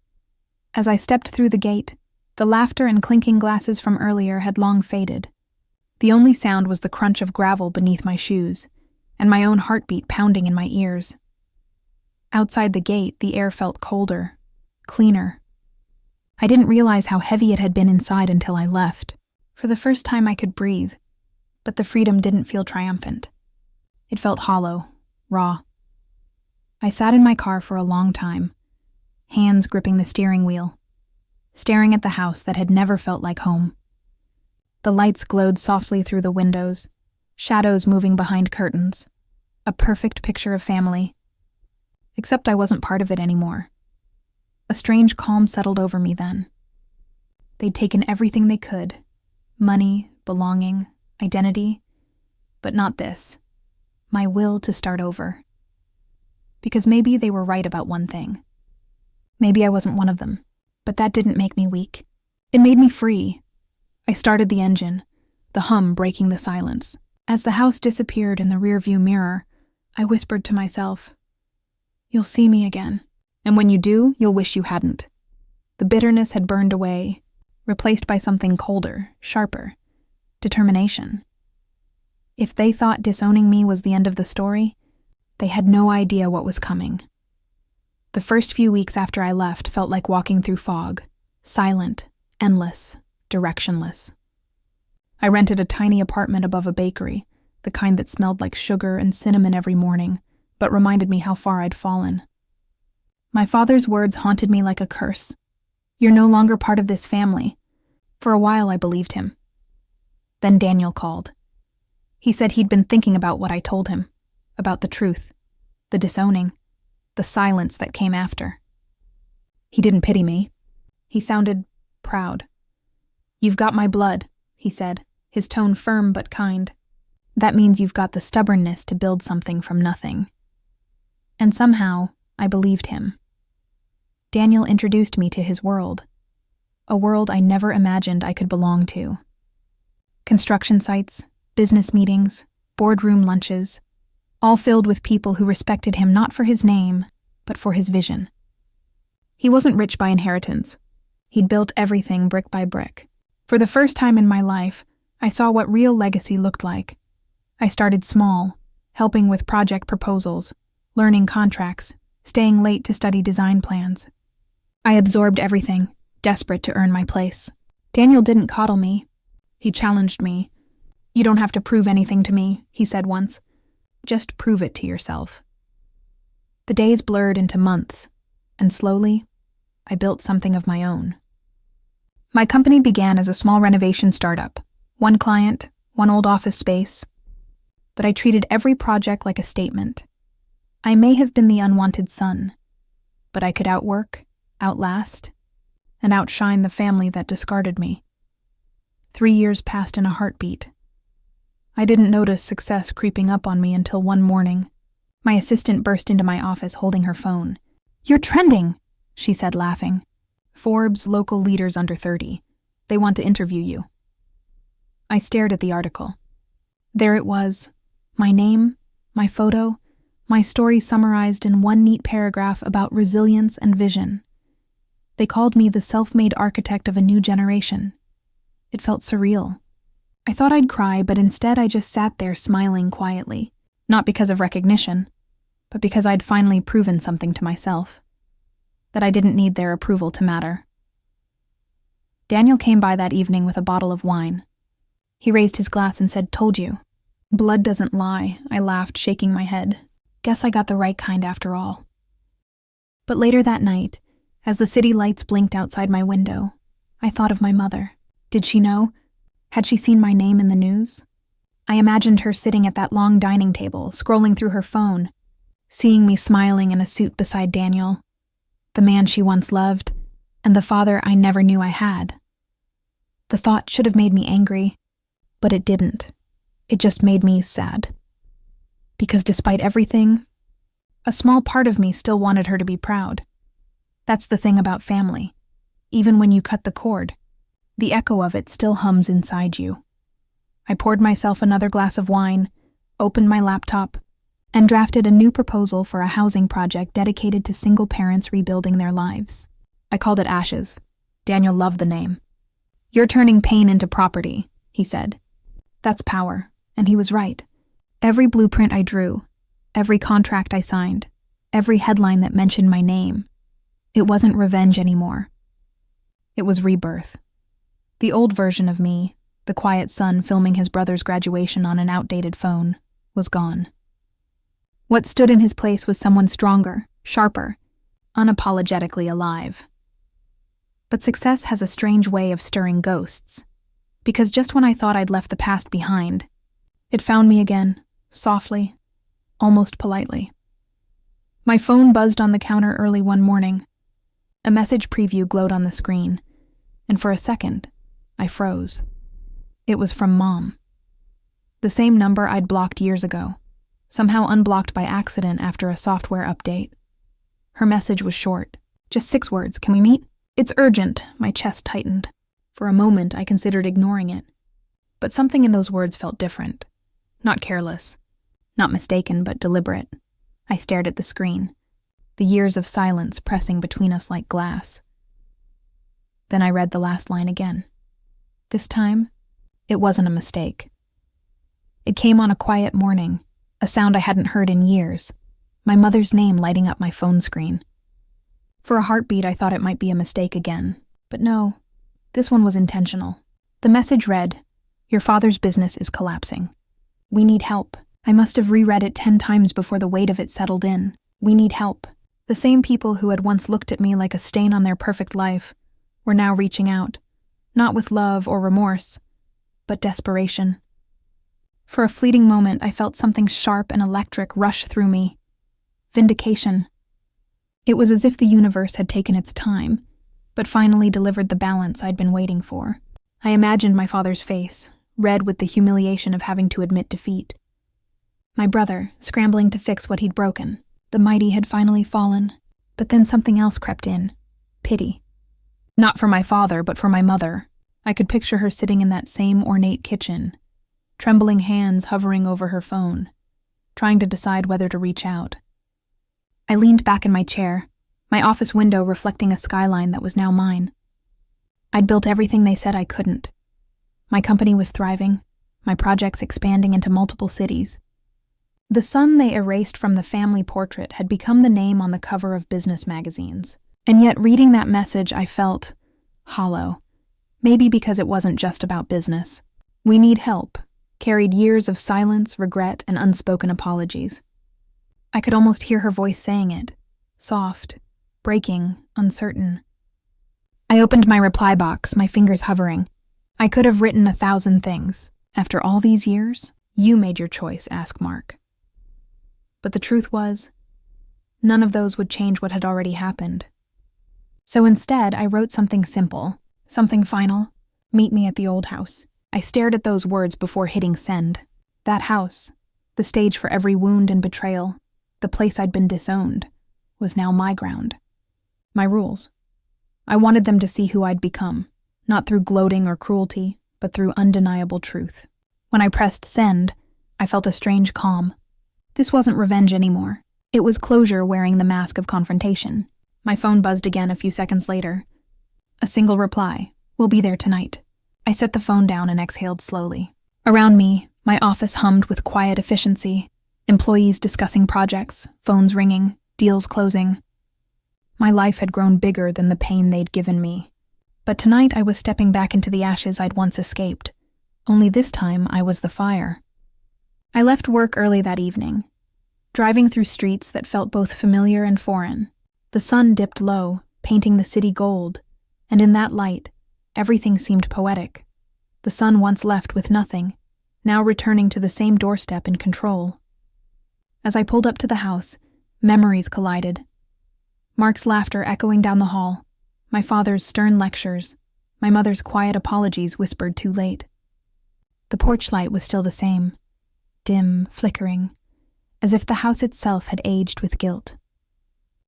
As I stepped through the gate, the laughter and clinking glasses from earlier had long faded. The only sound was the crunch of gravel beneath my shoes, and my own heartbeat pounding in my ears. Outside the gate, the air felt colder, cleaner. I didn't realize how heavy it had been inside until I left. For the first time I could breathe, but the freedom didn't feel triumphant. It felt hollow, raw. I sat in my car for a long time, hands gripping the steering wheel, staring at the house that had never felt like home. The lights glowed softly through the windows, shadows moving behind curtains. A perfect picture of family. Except I wasn't part of it anymore. A strange calm settled over me then. They'd taken everything they could. Money, belonging, identity. But not this. My will to start over. Because maybe they were right about one thing. Maybe I wasn't one of them. But that didn't make me weak. It made me free. I started the engine, the hum breaking the silence. As the house disappeared in the rearview mirror, I whispered to myself, You'll see me again. And when you do, you'll wish you hadn't. The bitterness had burned away, replaced by something colder, sharper. Determination. If they thought disowning me was the end of the story, they had no idea what was coming. The first few weeks after I left felt like walking through fog, silent, endless, directionless. I rented a tiny apartment above a bakery, the kind that smelled like sugar and cinnamon every morning, but reminded me how far I'd fallen. My father's words haunted me like a curse. You're no longer part of this family. For a while I believed him. Then Daniel called. He said he'd been thinking about what I told him, about the truth, the disowning, the silence that came after. He didn't pity me. He sounded proud. "You've got my blood," he said, his tone firm but kind. "That means you've got the stubbornness to build something from nothing." And somehow, I believed him. Daniel introduced me to his world, a world I never imagined I could belong to. Construction sites, business meetings, boardroom lunches, all filled with people who respected him not for his name, but for his vision. He wasn't rich by inheritance. He'd built everything brick by brick. For the first time in my life, I saw what real legacy looked like. I started small, helping with project proposals, learning contracts, staying late to study design plans. I absorbed everything, desperate to earn my place. Daniel didn't coddle me. He challenged me. "You don't have to prove anything to me," he said once. "Just prove it to yourself." The days blurred into months, and slowly, I built something of my own. My company began as a small renovation startup, one client, one old office space. But I treated every project like a statement. I may have been the unwanted son, but I could outwork, outlast, and outshine the family that discarded me. 3 years passed in a heartbeat. I didn't notice success creeping up on me until one morning. My assistant burst into my office holding her phone. "You're trending," she said, laughing. "Forbes local leaders under 30. They want to interview you." I stared at the article. There it was, my name, my photo, my story summarized in one neat paragraph about resilience and vision. They called me the self-made architect of a new generation. It felt surreal. I thought I'd cry, but instead I just sat there smiling quietly, not because of recognition, but because I'd finally proven something to myself, that I didn't need their approval to matter. Daniel came by that evening with a bottle of wine. He raised his glass and said, "Told you." "Blood doesn't lie," I laughed, shaking my head. "Guess I got the right kind after all." But later that night, as the city lights blinked outside my window, I thought of my mother. Did she know? Had she seen my name in the news? I imagined her sitting at that long dining table, scrolling through her phone, seeing me smiling in a suit beside Daniel, the man she once loved, and the father I never knew I had. The thought should have made me angry, but it didn't. It just made me sad. Because despite everything, a small part of me still wanted her to be proud. That's the thing about family. Even when you cut the cord, the echo of it still hums inside you. I poured myself another glass of wine, opened my laptop, and drafted a new proposal for a housing project dedicated to single parents rebuilding their lives. I called it Ashes. Daniel loved the name. "You're turning pain into property," he said. That's power, and he was right. Every blueprint I drew, every contract I signed, every headline that mentioned my name, it wasn't revenge anymore. It was rebirth. The old version of me, the quiet son filming his brother's graduation on an outdated phone, was gone. What stood in his place was someone stronger, sharper, unapologetically alive. But success has a strange way of stirring ghosts, because just when I thought I'd left the past behind, it found me again, softly, almost politely. My phone buzzed on the counter early one morning. A message preview glowed on the screen, and for a second, I froze. It was from Mom. The same number I'd blocked years ago, somehow unblocked by accident after a software update. Her message was short. Just 6 words, "Can we meet?" "It's urgent," my chest tightened. For a moment, I considered ignoring it. But something in those words felt different. Not careless. Not mistaken, but deliberate. I stared at the screen, the years of silence pressing between us like glass. Then I read the last line again. This time, it wasn't a mistake. It came on a quiet morning, a sound I hadn't heard in years, my mother's name lighting up my phone screen. For a heartbeat, I thought it might be a mistake again, but no, this one was intentional. The message read, "Your father's business is collapsing. We need help." I must have reread it 10 times before the weight of it settled in. We need help. The same people who had once looked at me like a stain on their perfect life were now reaching out, not with love or remorse, but desperation. For a fleeting moment, I felt something sharp and electric rush through me. Vindication. It was as if the universe had taken its time, but finally delivered the balance I'd been waiting for. I imagined my father's face, red with the humiliation of having to admit defeat. My brother, scrambling to fix what he'd broken. The mighty had finally fallen, but then something else crept in. Pity. Not for my father, but for my mother. I could picture her sitting in that same ornate kitchen, trembling hands hovering over her phone, trying to decide whether to reach out. I leaned back in my chair, my office window reflecting a skyline that was now mine. I'd built everything they said I couldn't. My company was thriving, my projects expanding into multiple cities. The son they erased from the family portrait had become the name on the cover of business magazines. And yet reading that message, I felt hollow. Maybe because it wasn't just about business. We need help carried years of silence, regret, and unspoken apologies. I could almost hear her voice saying it, soft, breaking, uncertain. I opened my reply box, my fingers hovering. I could have written 1,000 things. After all these years, you made your choice, ask Mark. But the truth was, none of those would change what had already happened. So instead, I wrote something simple, something final. Meet me at the old house. I stared at those words before hitting send. That house, the stage for every wound and betrayal, the place I'd been disowned, was now my ground. My rules. I wanted them to see who I'd become, not through gloating or cruelty, but through undeniable truth. When I pressed send, I felt a strange calm. This wasn't revenge anymore. It was closure wearing the mask of confrontation. My phone buzzed again a few seconds later. A single reply. We'll be there tonight. I set the phone down and exhaled slowly. Around me, my office hummed with quiet efficiency. Employees discussing projects, phones ringing, deals closing. My life had grown bigger than the pain they'd given me. But tonight I was stepping back into the ashes I'd once escaped. Only this time I was the fire. I left work early that evening, driving through streets that felt both familiar and foreign. The sun dipped low, painting the city gold, and in that light, everything seemed poetic. The sun once left with nothing, now returning to the same doorstep in control. As I pulled up to the house, memories collided. Mark's laughter echoing down the hall, my father's stern lectures, my mother's quiet apologies whispered too late. The porch light was still the same, dim, flickering, as if the house itself had aged with guilt.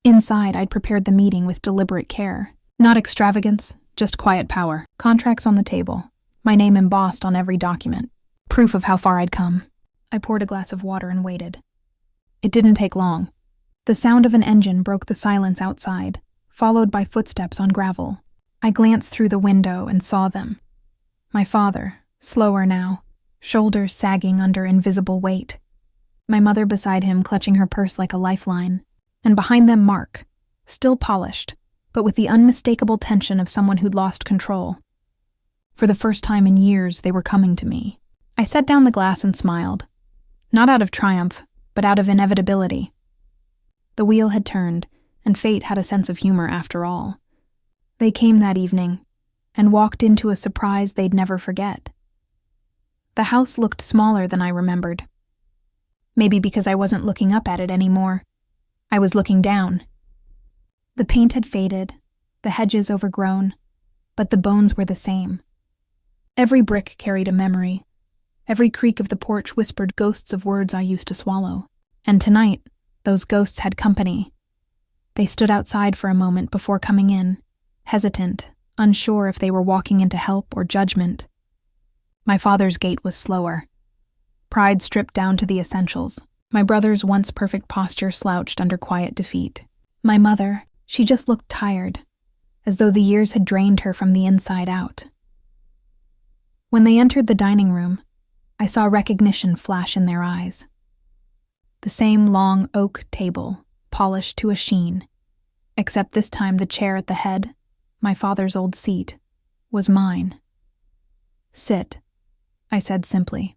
Inside, I'd prepared the meeting with deliberate care. Not extravagance, just quiet power. Contracts on the table, my name embossed on every document. Proof of how far I'd come. I poured a glass of water and waited. It didn't take long. The sound of an engine broke the silence outside, followed by footsteps on gravel. I glanced through the window and saw them. My father, slower now, shoulders sagging under invisible weight. My mother beside him clutching her purse like a lifeline. And behind them Mark, still polished, but with the unmistakable tension of someone who'd lost control. For the first time in years, they were coming to me. I set down the glass and smiled. Not out of triumph, but out of inevitability. The wheel had turned, and fate had a sense of humor after all. They came that evening, and walked into a surprise they'd never forget. The house looked smaller than I remembered. Maybe because I wasn't looking up at it anymore. I was looking down. The paint had faded, the hedges overgrown, but the bones were the same. Every brick carried a memory. Every creak of the porch whispered ghosts of words I used to swallow. And tonight, those ghosts had company. They stood outside for a moment before coming in, hesitant, unsure if they were walking into help or judgment. My father's gait was slower. Pride stripped down to the essentials. My brother's once perfect posture slouched under quiet defeat. My mother, she just looked tired, as though the years had drained her from the inside out. When they entered the dining room, I saw recognition flash in their eyes. The same long oak table, polished to a sheen, except this time the chair at the head, my father's old seat, was mine. Sit, I said simply.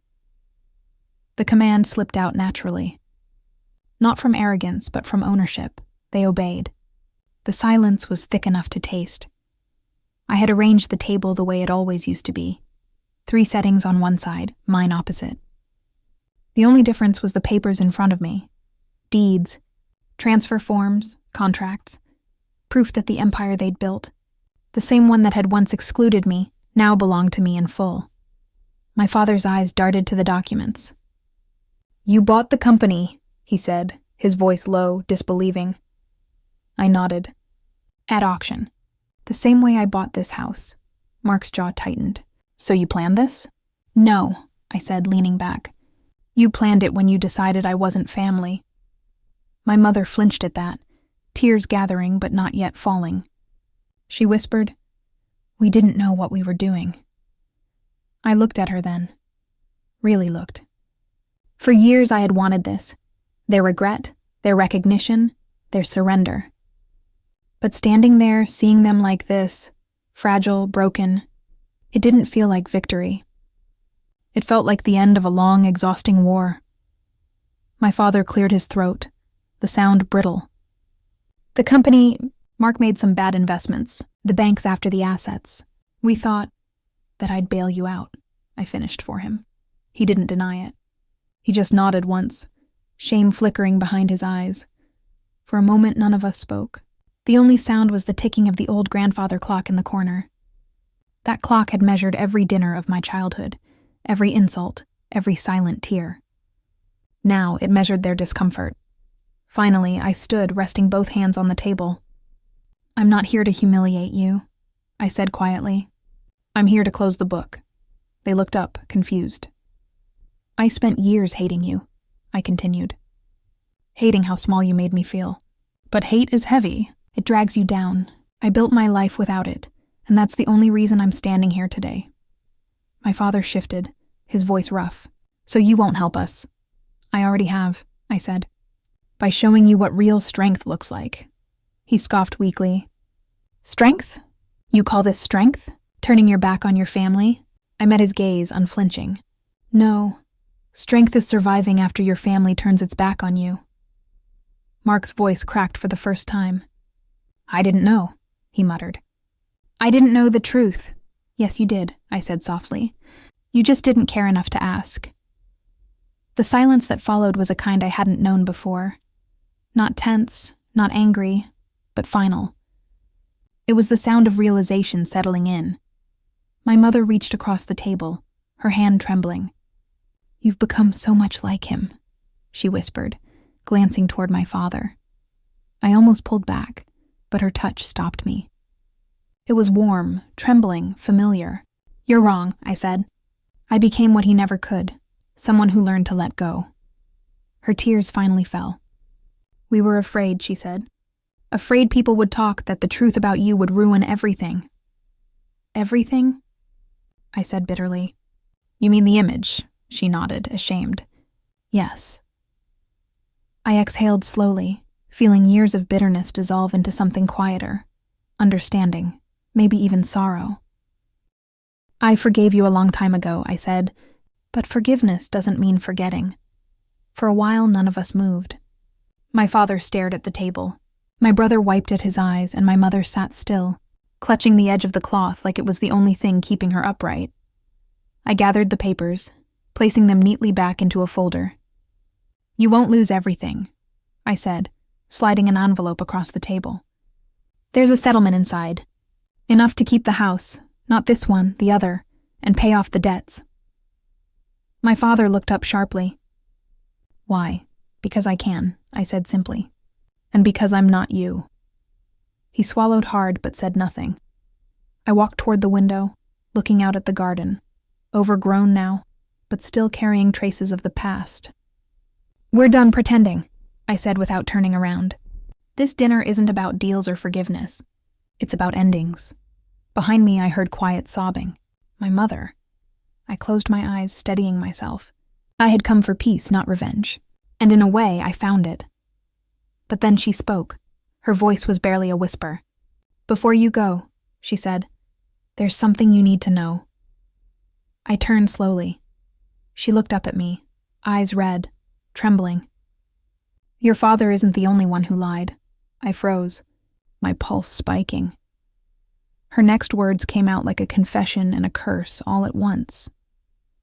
The command slipped out naturally. Not from arrogance, but from ownership, they obeyed. The silence was thick enough to taste. I had arranged the table the way it always used to be. 3 settings on one side, mine opposite. The only difference was the papers in front of me. Deeds, transfer forms, contracts, proof that the empire they'd built, The same one that had once excluded me now belonged to me in full. My father's eyes darted to the documents. "You bought the company," he said, his voice low, disbelieving. I nodded. "At auction. The same way I bought this house." Mark's jaw tightened. "So you planned this?" "No," I said, leaning back. "You planned it when you decided I wasn't family." My mother flinched at that, tears gathering but not yet falling. She whispered, "We didn't know what we were doing." I looked at her then. Really looked. For years I had wanted this. Their regret, their recognition, their surrender. But standing there, seeing them like this, fragile, broken, it didn't feel like victory. It felt like the end of a long, exhausting war. My father cleared his throat, the sound brittle. "The company, Mark made some bad investments. The bank's after the assets. We thought that I'd bail you out," I finished for him. He didn't deny it. He just nodded once, shame flickering behind his eyes. For a moment, none of us spoke. The only sound was the ticking of the old grandfather clock in the corner. That clock had measured every dinner of my childhood, every insult, every silent tear. Now it measured their discomfort. Finally, I stood, resting both hands on the table. "I'm not here to humiliate you," I said quietly. "I'm here to close the book." They looked up, confused. "I spent years hating you," I continued. "Hating how small you made me feel. But hate is heavy. It drags you down. I built my life without it, and that's the only reason I'm standing here today." My father shifted, his voice rough. "So you won't help us." "I already have," I said. "By showing you what real strength looks like." He scoffed weakly. "Strength? You call this strength? Turning your back on your family?" I met his gaze, unflinching. "No. Strength is surviving after your family turns its back on you." Mark's voice cracked for the first time. "I didn't know," he muttered. "I didn't know the truth." "Yes, you did," I said softly. "You just didn't care enough to ask." The silence that followed was a kind I hadn't known before. Not tense, not angry, but final. It was the sound of realization settling in. My mother reached across the table, her hand trembling. "You've become so much like him," she whispered, glancing toward my father. I almost pulled back, but her touch stopped me. It was warm, trembling, familiar. "You're wrong," I said. "I became what he never could, someone who learned to let go." Her tears finally fell. "We were afraid," she said. "Afraid people would talk, that the truth about you would ruin everything." "Everything?" I said bitterly. "You mean the image?" She nodded, ashamed. "Yes." I exhaled slowly, feeling years of bitterness dissolve into something quieter, understanding, maybe even sorrow. "I forgave you a long time ago," I said, "but forgiveness doesn't mean forgetting." For a while, none of us moved. My father stared at the table. My brother wiped at his eyes, and my mother sat still, clutching the edge of the cloth like it was the only thing keeping her upright. I gathered the papers, placing them neatly back into a folder. "You won't lose everything," I said, sliding an envelope across the table. "There's a settlement inside. Enough to keep the house, not this one, the other, and pay off the debts." My father looked up sharply. "Why?" "Because I can," I said simply. "And because I'm not you." He swallowed hard but said nothing. I walked toward the window, looking out at the garden, overgrown now, but still carrying traces of the past. "We're done pretending," I said without turning around. "This dinner isn't about deals or forgiveness. It's about endings." Behind me I heard quiet sobbing. My mother. I closed my eyes, steadying myself. I had come for peace, not revenge. And in a way, I found it. But then she spoke. Her voice was barely a whisper. "Before you go," she said, "there's something you need to know." I turned slowly. She looked up at me, eyes red, trembling. "Your father isn't the only one who lied." I froze, my pulse spiking. Her next words came out like a confession and a curse all at once.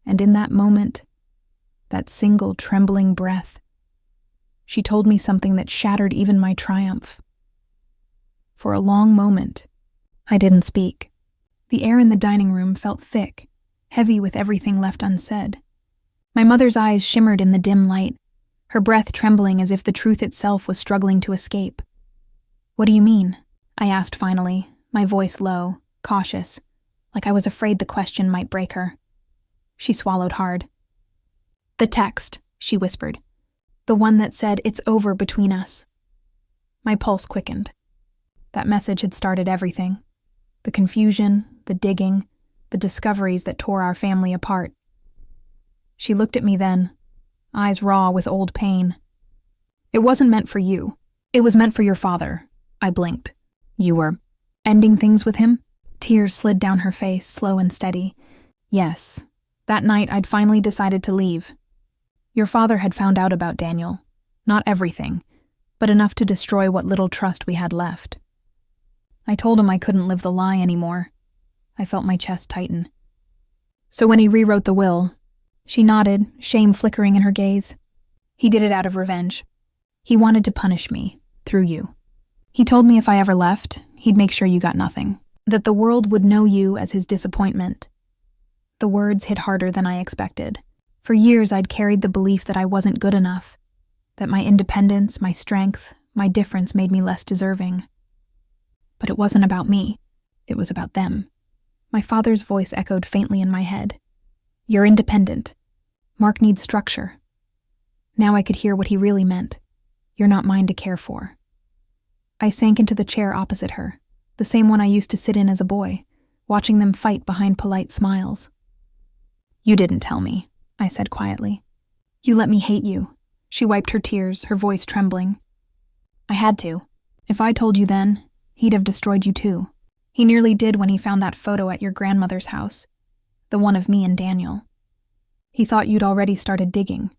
And in that moment, that single trembling breath, she told me something that shattered even my triumph. For a long moment, I didn't speak. The air in the dining room felt thick, heavy with everything left unsaid. My mother's eyes shimmered in the dim light, her breath trembling as if the truth itself was struggling to escape. "What do you mean?" I asked finally, my voice low, cautious, like I was afraid the question might break her. She swallowed hard. "The text," she whispered. "The one that said it's over between us." My pulse quickened. That message had started everything. The confusion, the digging, the discoveries that tore our family apart. She looked at me then, eyes raw with old pain. "It wasn't meant for you. It was meant for your father." I blinked. "You were ending things with him?" Tears slid down her face, slow and steady. "Yes. That night I'd finally decided to leave. Your father had found out about Daniel. Not everything, but enough to destroy what little trust we had left. I told him I couldn't live the lie anymore." I felt my chest tighten. "So when he rewrote the will," she nodded, shame flickering in her gaze, "he did it out of revenge. He wanted to punish me, through you. He told me if I ever left, he'd make sure you got nothing, that the world would know you as his disappointment." The words hit harder than I expected. For years I'd carried the belief that I wasn't good enough, that my independence, my strength, my difference made me less deserving. But it wasn't about me. It was about them. My father's voice echoed faintly in my head. "You're independent. Mark needs structure." Now I could hear what he really meant. "You're not mine to care for." I sank into the chair opposite her, the same one I used to sit in as a boy, watching them fight behind polite smiles. "You didn't tell me," I said quietly. "You let me hate you." She wiped her tears, her voice trembling. "I had to. If I told you then, he'd have destroyed you too. He nearly did when he found that photo at your grandmother's house, the one of me and Daniel. He thought you'd already started digging."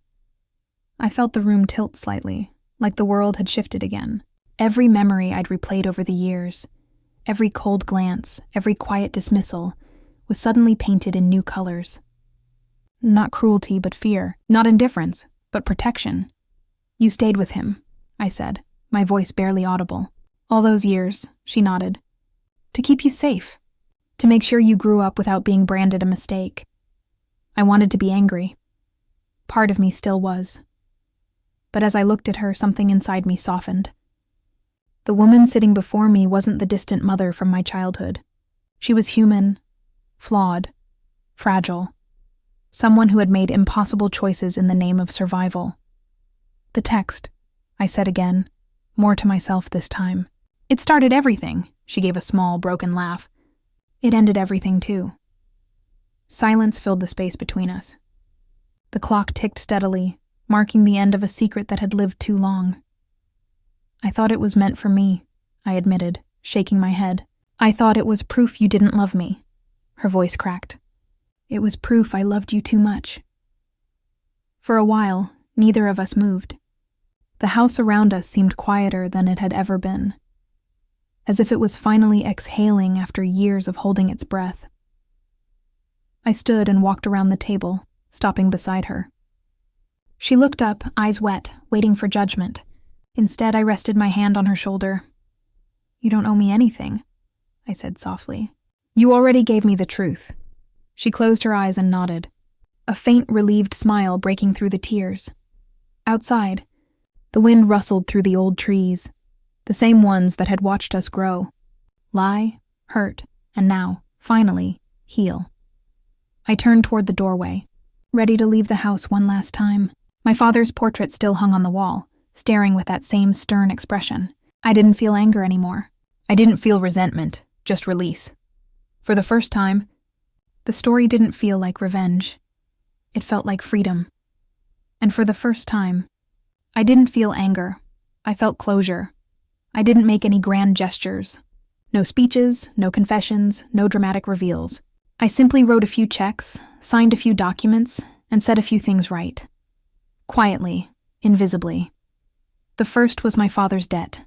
I felt the room tilt slightly, like the world had shifted again. Every memory I'd replayed over the years, every cold glance, every quiet dismissal, was suddenly painted in new colors. Not cruelty, but fear. Not indifference, but protection. "You stayed with him," I said, my voice barely audible. "All those years," she nodded. "To keep you safe. To make sure you grew up without being branded a mistake." I wanted to be angry. Part of me still was. But as I looked at her, something inside me softened. The woman sitting before me wasn't the distant mother from my childhood. She was human, flawed, fragile. Someone who had made impossible choices in the name of survival. "The text," I said again, more to myself this time. "It started everything," she gave a small, broken laugh. "It ended everything, too." Silence filled the space between us. The clock ticked steadily, marking the end of a secret that had lived too long. "I thought it was meant for me," I admitted, shaking my head. "I thought it was proof you didn't love me." Her voice cracked. "It was proof I loved you too much." For a while, neither of us moved. The house around us seemed quieter than it had ever been, as if it was finally exhaling after years of holding its breath. I stood and walked around the table, stopping beside her. She looked up, eyes wet, waiting for judgment. Instead, I rested my hand on her shoulder. "You don't owe me anything," I said softly. "You already gave me the truth." She closed her eyes and nodded, a faint, relieved smile breaking through the tears. Outside, the wind rustled through the old trees, the same ones that had watched us grow, lie, hurt, and now, finally, heal. I turned toward the doorway, ready to leave the house one last time. My father's portrait still hung on the wall, staring with that same stern expression. I didn't feel anger anymore. I didn't feel resentment, just release. For the first time, the story didn't feel like revenge. It felt like freedom. And for the first time, I didn't feel anger. I felt closure. I didn't make any grand gestures. No speeches, no confessions, no dramatic reveals. I simply wrote a few checks, signed a few documents, and set a few things right. Quietly, invisibly. The first was my father's debt.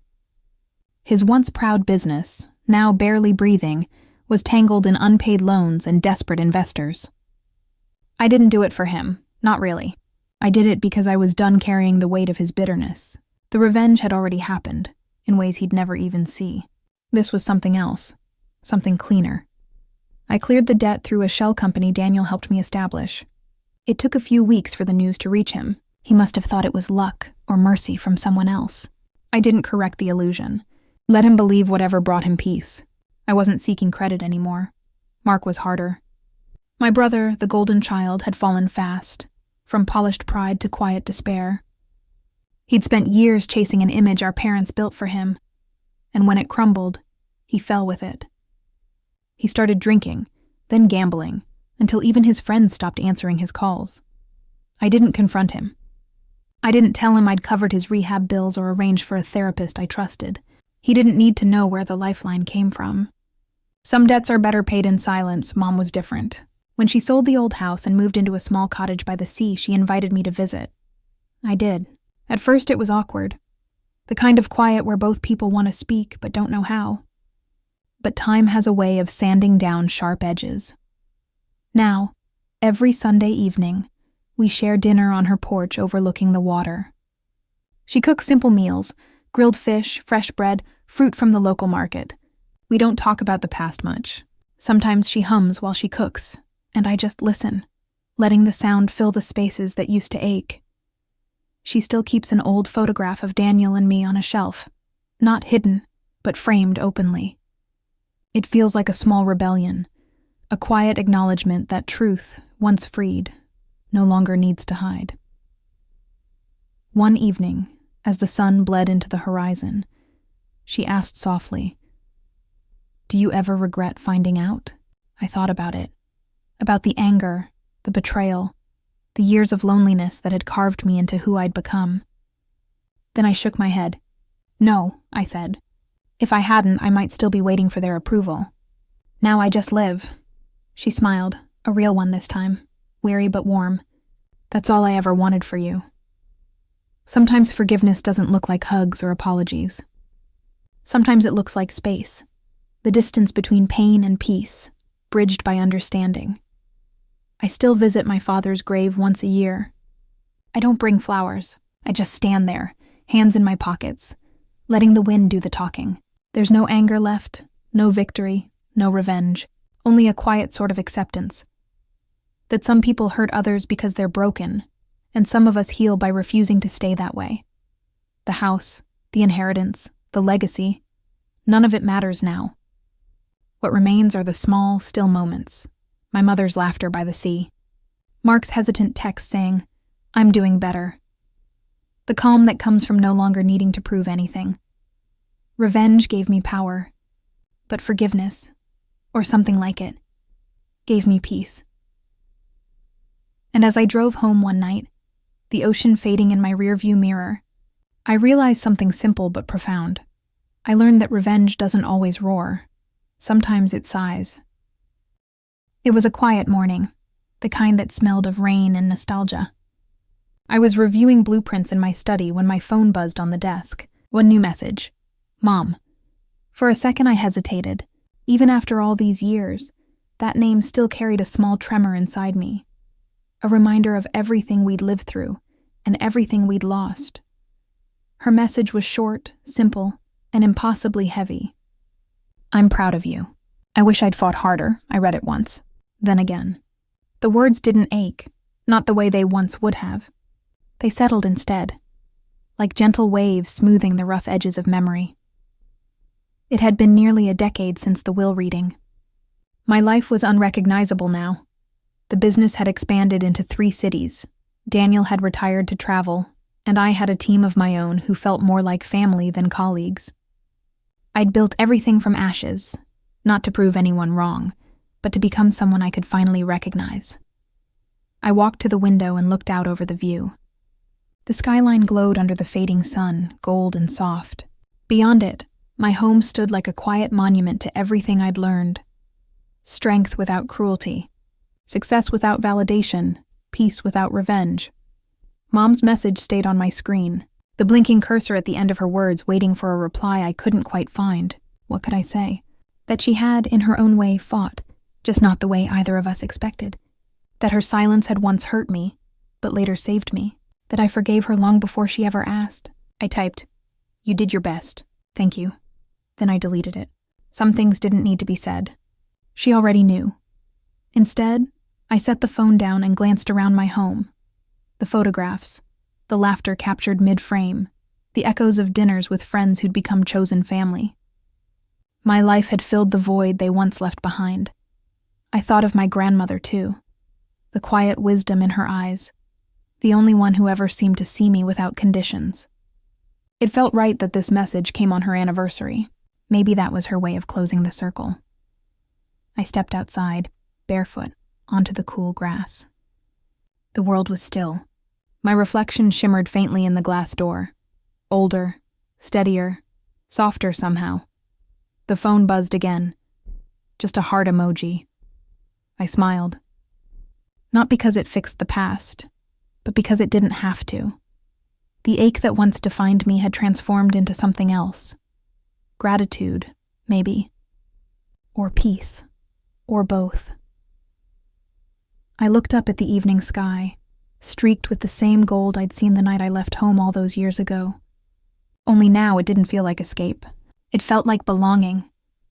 His once proud business, now barely breathing, was tangled in unpaid loans and desperate investors. I didn't do it for him, not really. I did it because I was done carrying the weight of his bitterness. The revenge had already happened, in ways he'd never even see. This was something else. something cleaner. I cleared the debt through a shell company Daniel helped me establish. It took a few weeks for the news to reach him. He must have thought it was luck or mercy from someone else. I didn't correct the illusion. Let him believe whatever brought him peace. I wasn't seeking credit anymore. Mark was harder. My brother, the golden child, had fallen fast, from polished pride to quiet despair. He'd spent years chasing an image our parents built for him, and when it crumbled, he fell with it. He started drinking, then gambling, until even his friends stopped answering his calls. I didn't confront him. I didn't tell him I'd covered his rehab bills or arranged for a therapist I trusted. He didn't need to know where the lifeline came from. Some debts are better paid in silence. Mom was different. When she sold the old house and moved into a small cottage by the sea, she invited me to visit. I did. At first it was awkward. The kind of quiet where both people want to speak but don't know how. But time has a way of sanding down sharp edges. Now, every Sunday evening, we share dinner on her porch overlooking the water. She cooks simple meals, grilled fish, fresh bread, fruit from the local market. We don't talk about the past much. Sometimes she hums while she cooks, and I just listen, letting the sound fill the spaces that used to ache. She still keeps an old photograph of Daniel and me on a shelf, not hidden, but framed openly. It feels like a small rebellion, a quiet acknowledgement that truth, once freed, no longer needs to hide. One evening, as the sun bled into the horizon, she asked softly, "Do you ever regret finding out?" I thought about it, about the anger, the betrayal, the years of loneliness that had carved me into who I'd become. Then I shook my head. "No," I said. "If I hadn't, I might still be waiting for their approval. Now I just live." She smiled, a real one this time, weary but warm. "That's all I ever wanted for you." Sometimes forgiveness doesn't look like hugs or apologies. Sometimes it looks like space, the distance between pain and peace, bridged by understanding. I still visit my father's grave once a year. I don't bring flowers. I just stand there, hands in my pockets, letting the wind do the talking. There's no anger left, no victory, no revenge, only a quiet sort of acceptance. That some people hurt others because they're broken, and some of us heal by refusing to stay that way. The house, the inheritance, the legacy, none of it matters now. What remains are the small, still moments. My mother's laughter by the sea. Mark's hesitant text saying, "I'm doing better." The calm that comes from no longer needing to prove anything. Revenge gave me power, but forgiveness, or something like it, gave me peace. And as I drove home one night, the ocean fading in my rearview mirror, I realized something simple but profound. I learned that revenge doesn't always roar. Sometimes it sighs. It was a quiet morning, the kind that smelled of rain and nostalgia. I was reviewing blueprints in my study when my phone buzzed on the desk. One new message. "Mom." For a second I hesitated. Even after all these years, that name still carried a small tremor inside me. A reminder of everything we'd lived through, and everything we'd lost. Her message was short, simple, and impossibly heavy. "I'm proud of you. I wish I'd fought harder," I read it once. Then again. The words didn't ache, not the way they once would have. They settled instead, like gentle waves smoothing the rough edges of memory. It had been nearly a decade since the will reading. My life was unrecognizable now. The business had expanded into 3 cities. Daniel had retired to travel, and I had a team of my own who felt more like family than colleagues. I'd built everything from ashes, not to prove anyone wrong, but to become someone I could finally recognize. I walked to the window and looked out over the view. The skyline glowed under the fading sun, gold and soft. Beyond it, my home stood like a quiet monument to everything I'd learned. Strength without cruelty, success without validation, peace without revenge. Mom's message stayed on my screen, the blinking cursor at the end of her words waiting for a reply I couldn't quite find. What could I say? That she had, in her own way, fought, just not the way either of us expected. That her silence had once hurt me, but later saved me. That I forgave her long before she ever asked. I typed, "You did your best. Thank you." Then I deleted it. Some things didn't need to be said. She already knew. Instead, I set the phone down and glanced around my home. The photographs, the laughter captured mid-frame, the echoes of dinners with friends who'd become chosen family. My life had filled the void they once left behind. I thought of my grandmother, too. The quiet wisdom in her eyes, the only one who ever seemed to see me without conditions. It felt right that this message came on her anniversary. Maybe that was her way of closing the circle. I stepped outside, barefoot, onto the cool grass. The world was still. My reflection shimmered faintly in the glass door. Older, steadier, softer somehow. The phone buzzed again. Just a heart emoji. I smiled. Not because it fixed the past, but because it didn't have to. The ache that once defined me had transformed into something else. Gratitude, maybe. Or peace. Or both. I looked up at the evening sky, streaked with the same gold I'd seen the night I left home all those years ago. Only now it didn't feel like escape. It felt like belonging.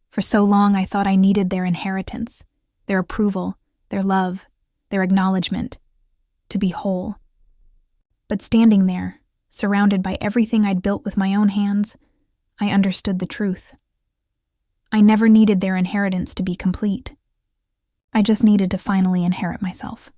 For so long I thought I needed their inheritance, their approval, their love, their acknowledgement, to be whole. But standing there, surrounded by everything I'd built with my own hands, I understood the truth. I never needed their inheritance to be complete. I just needed to finally inherit myself.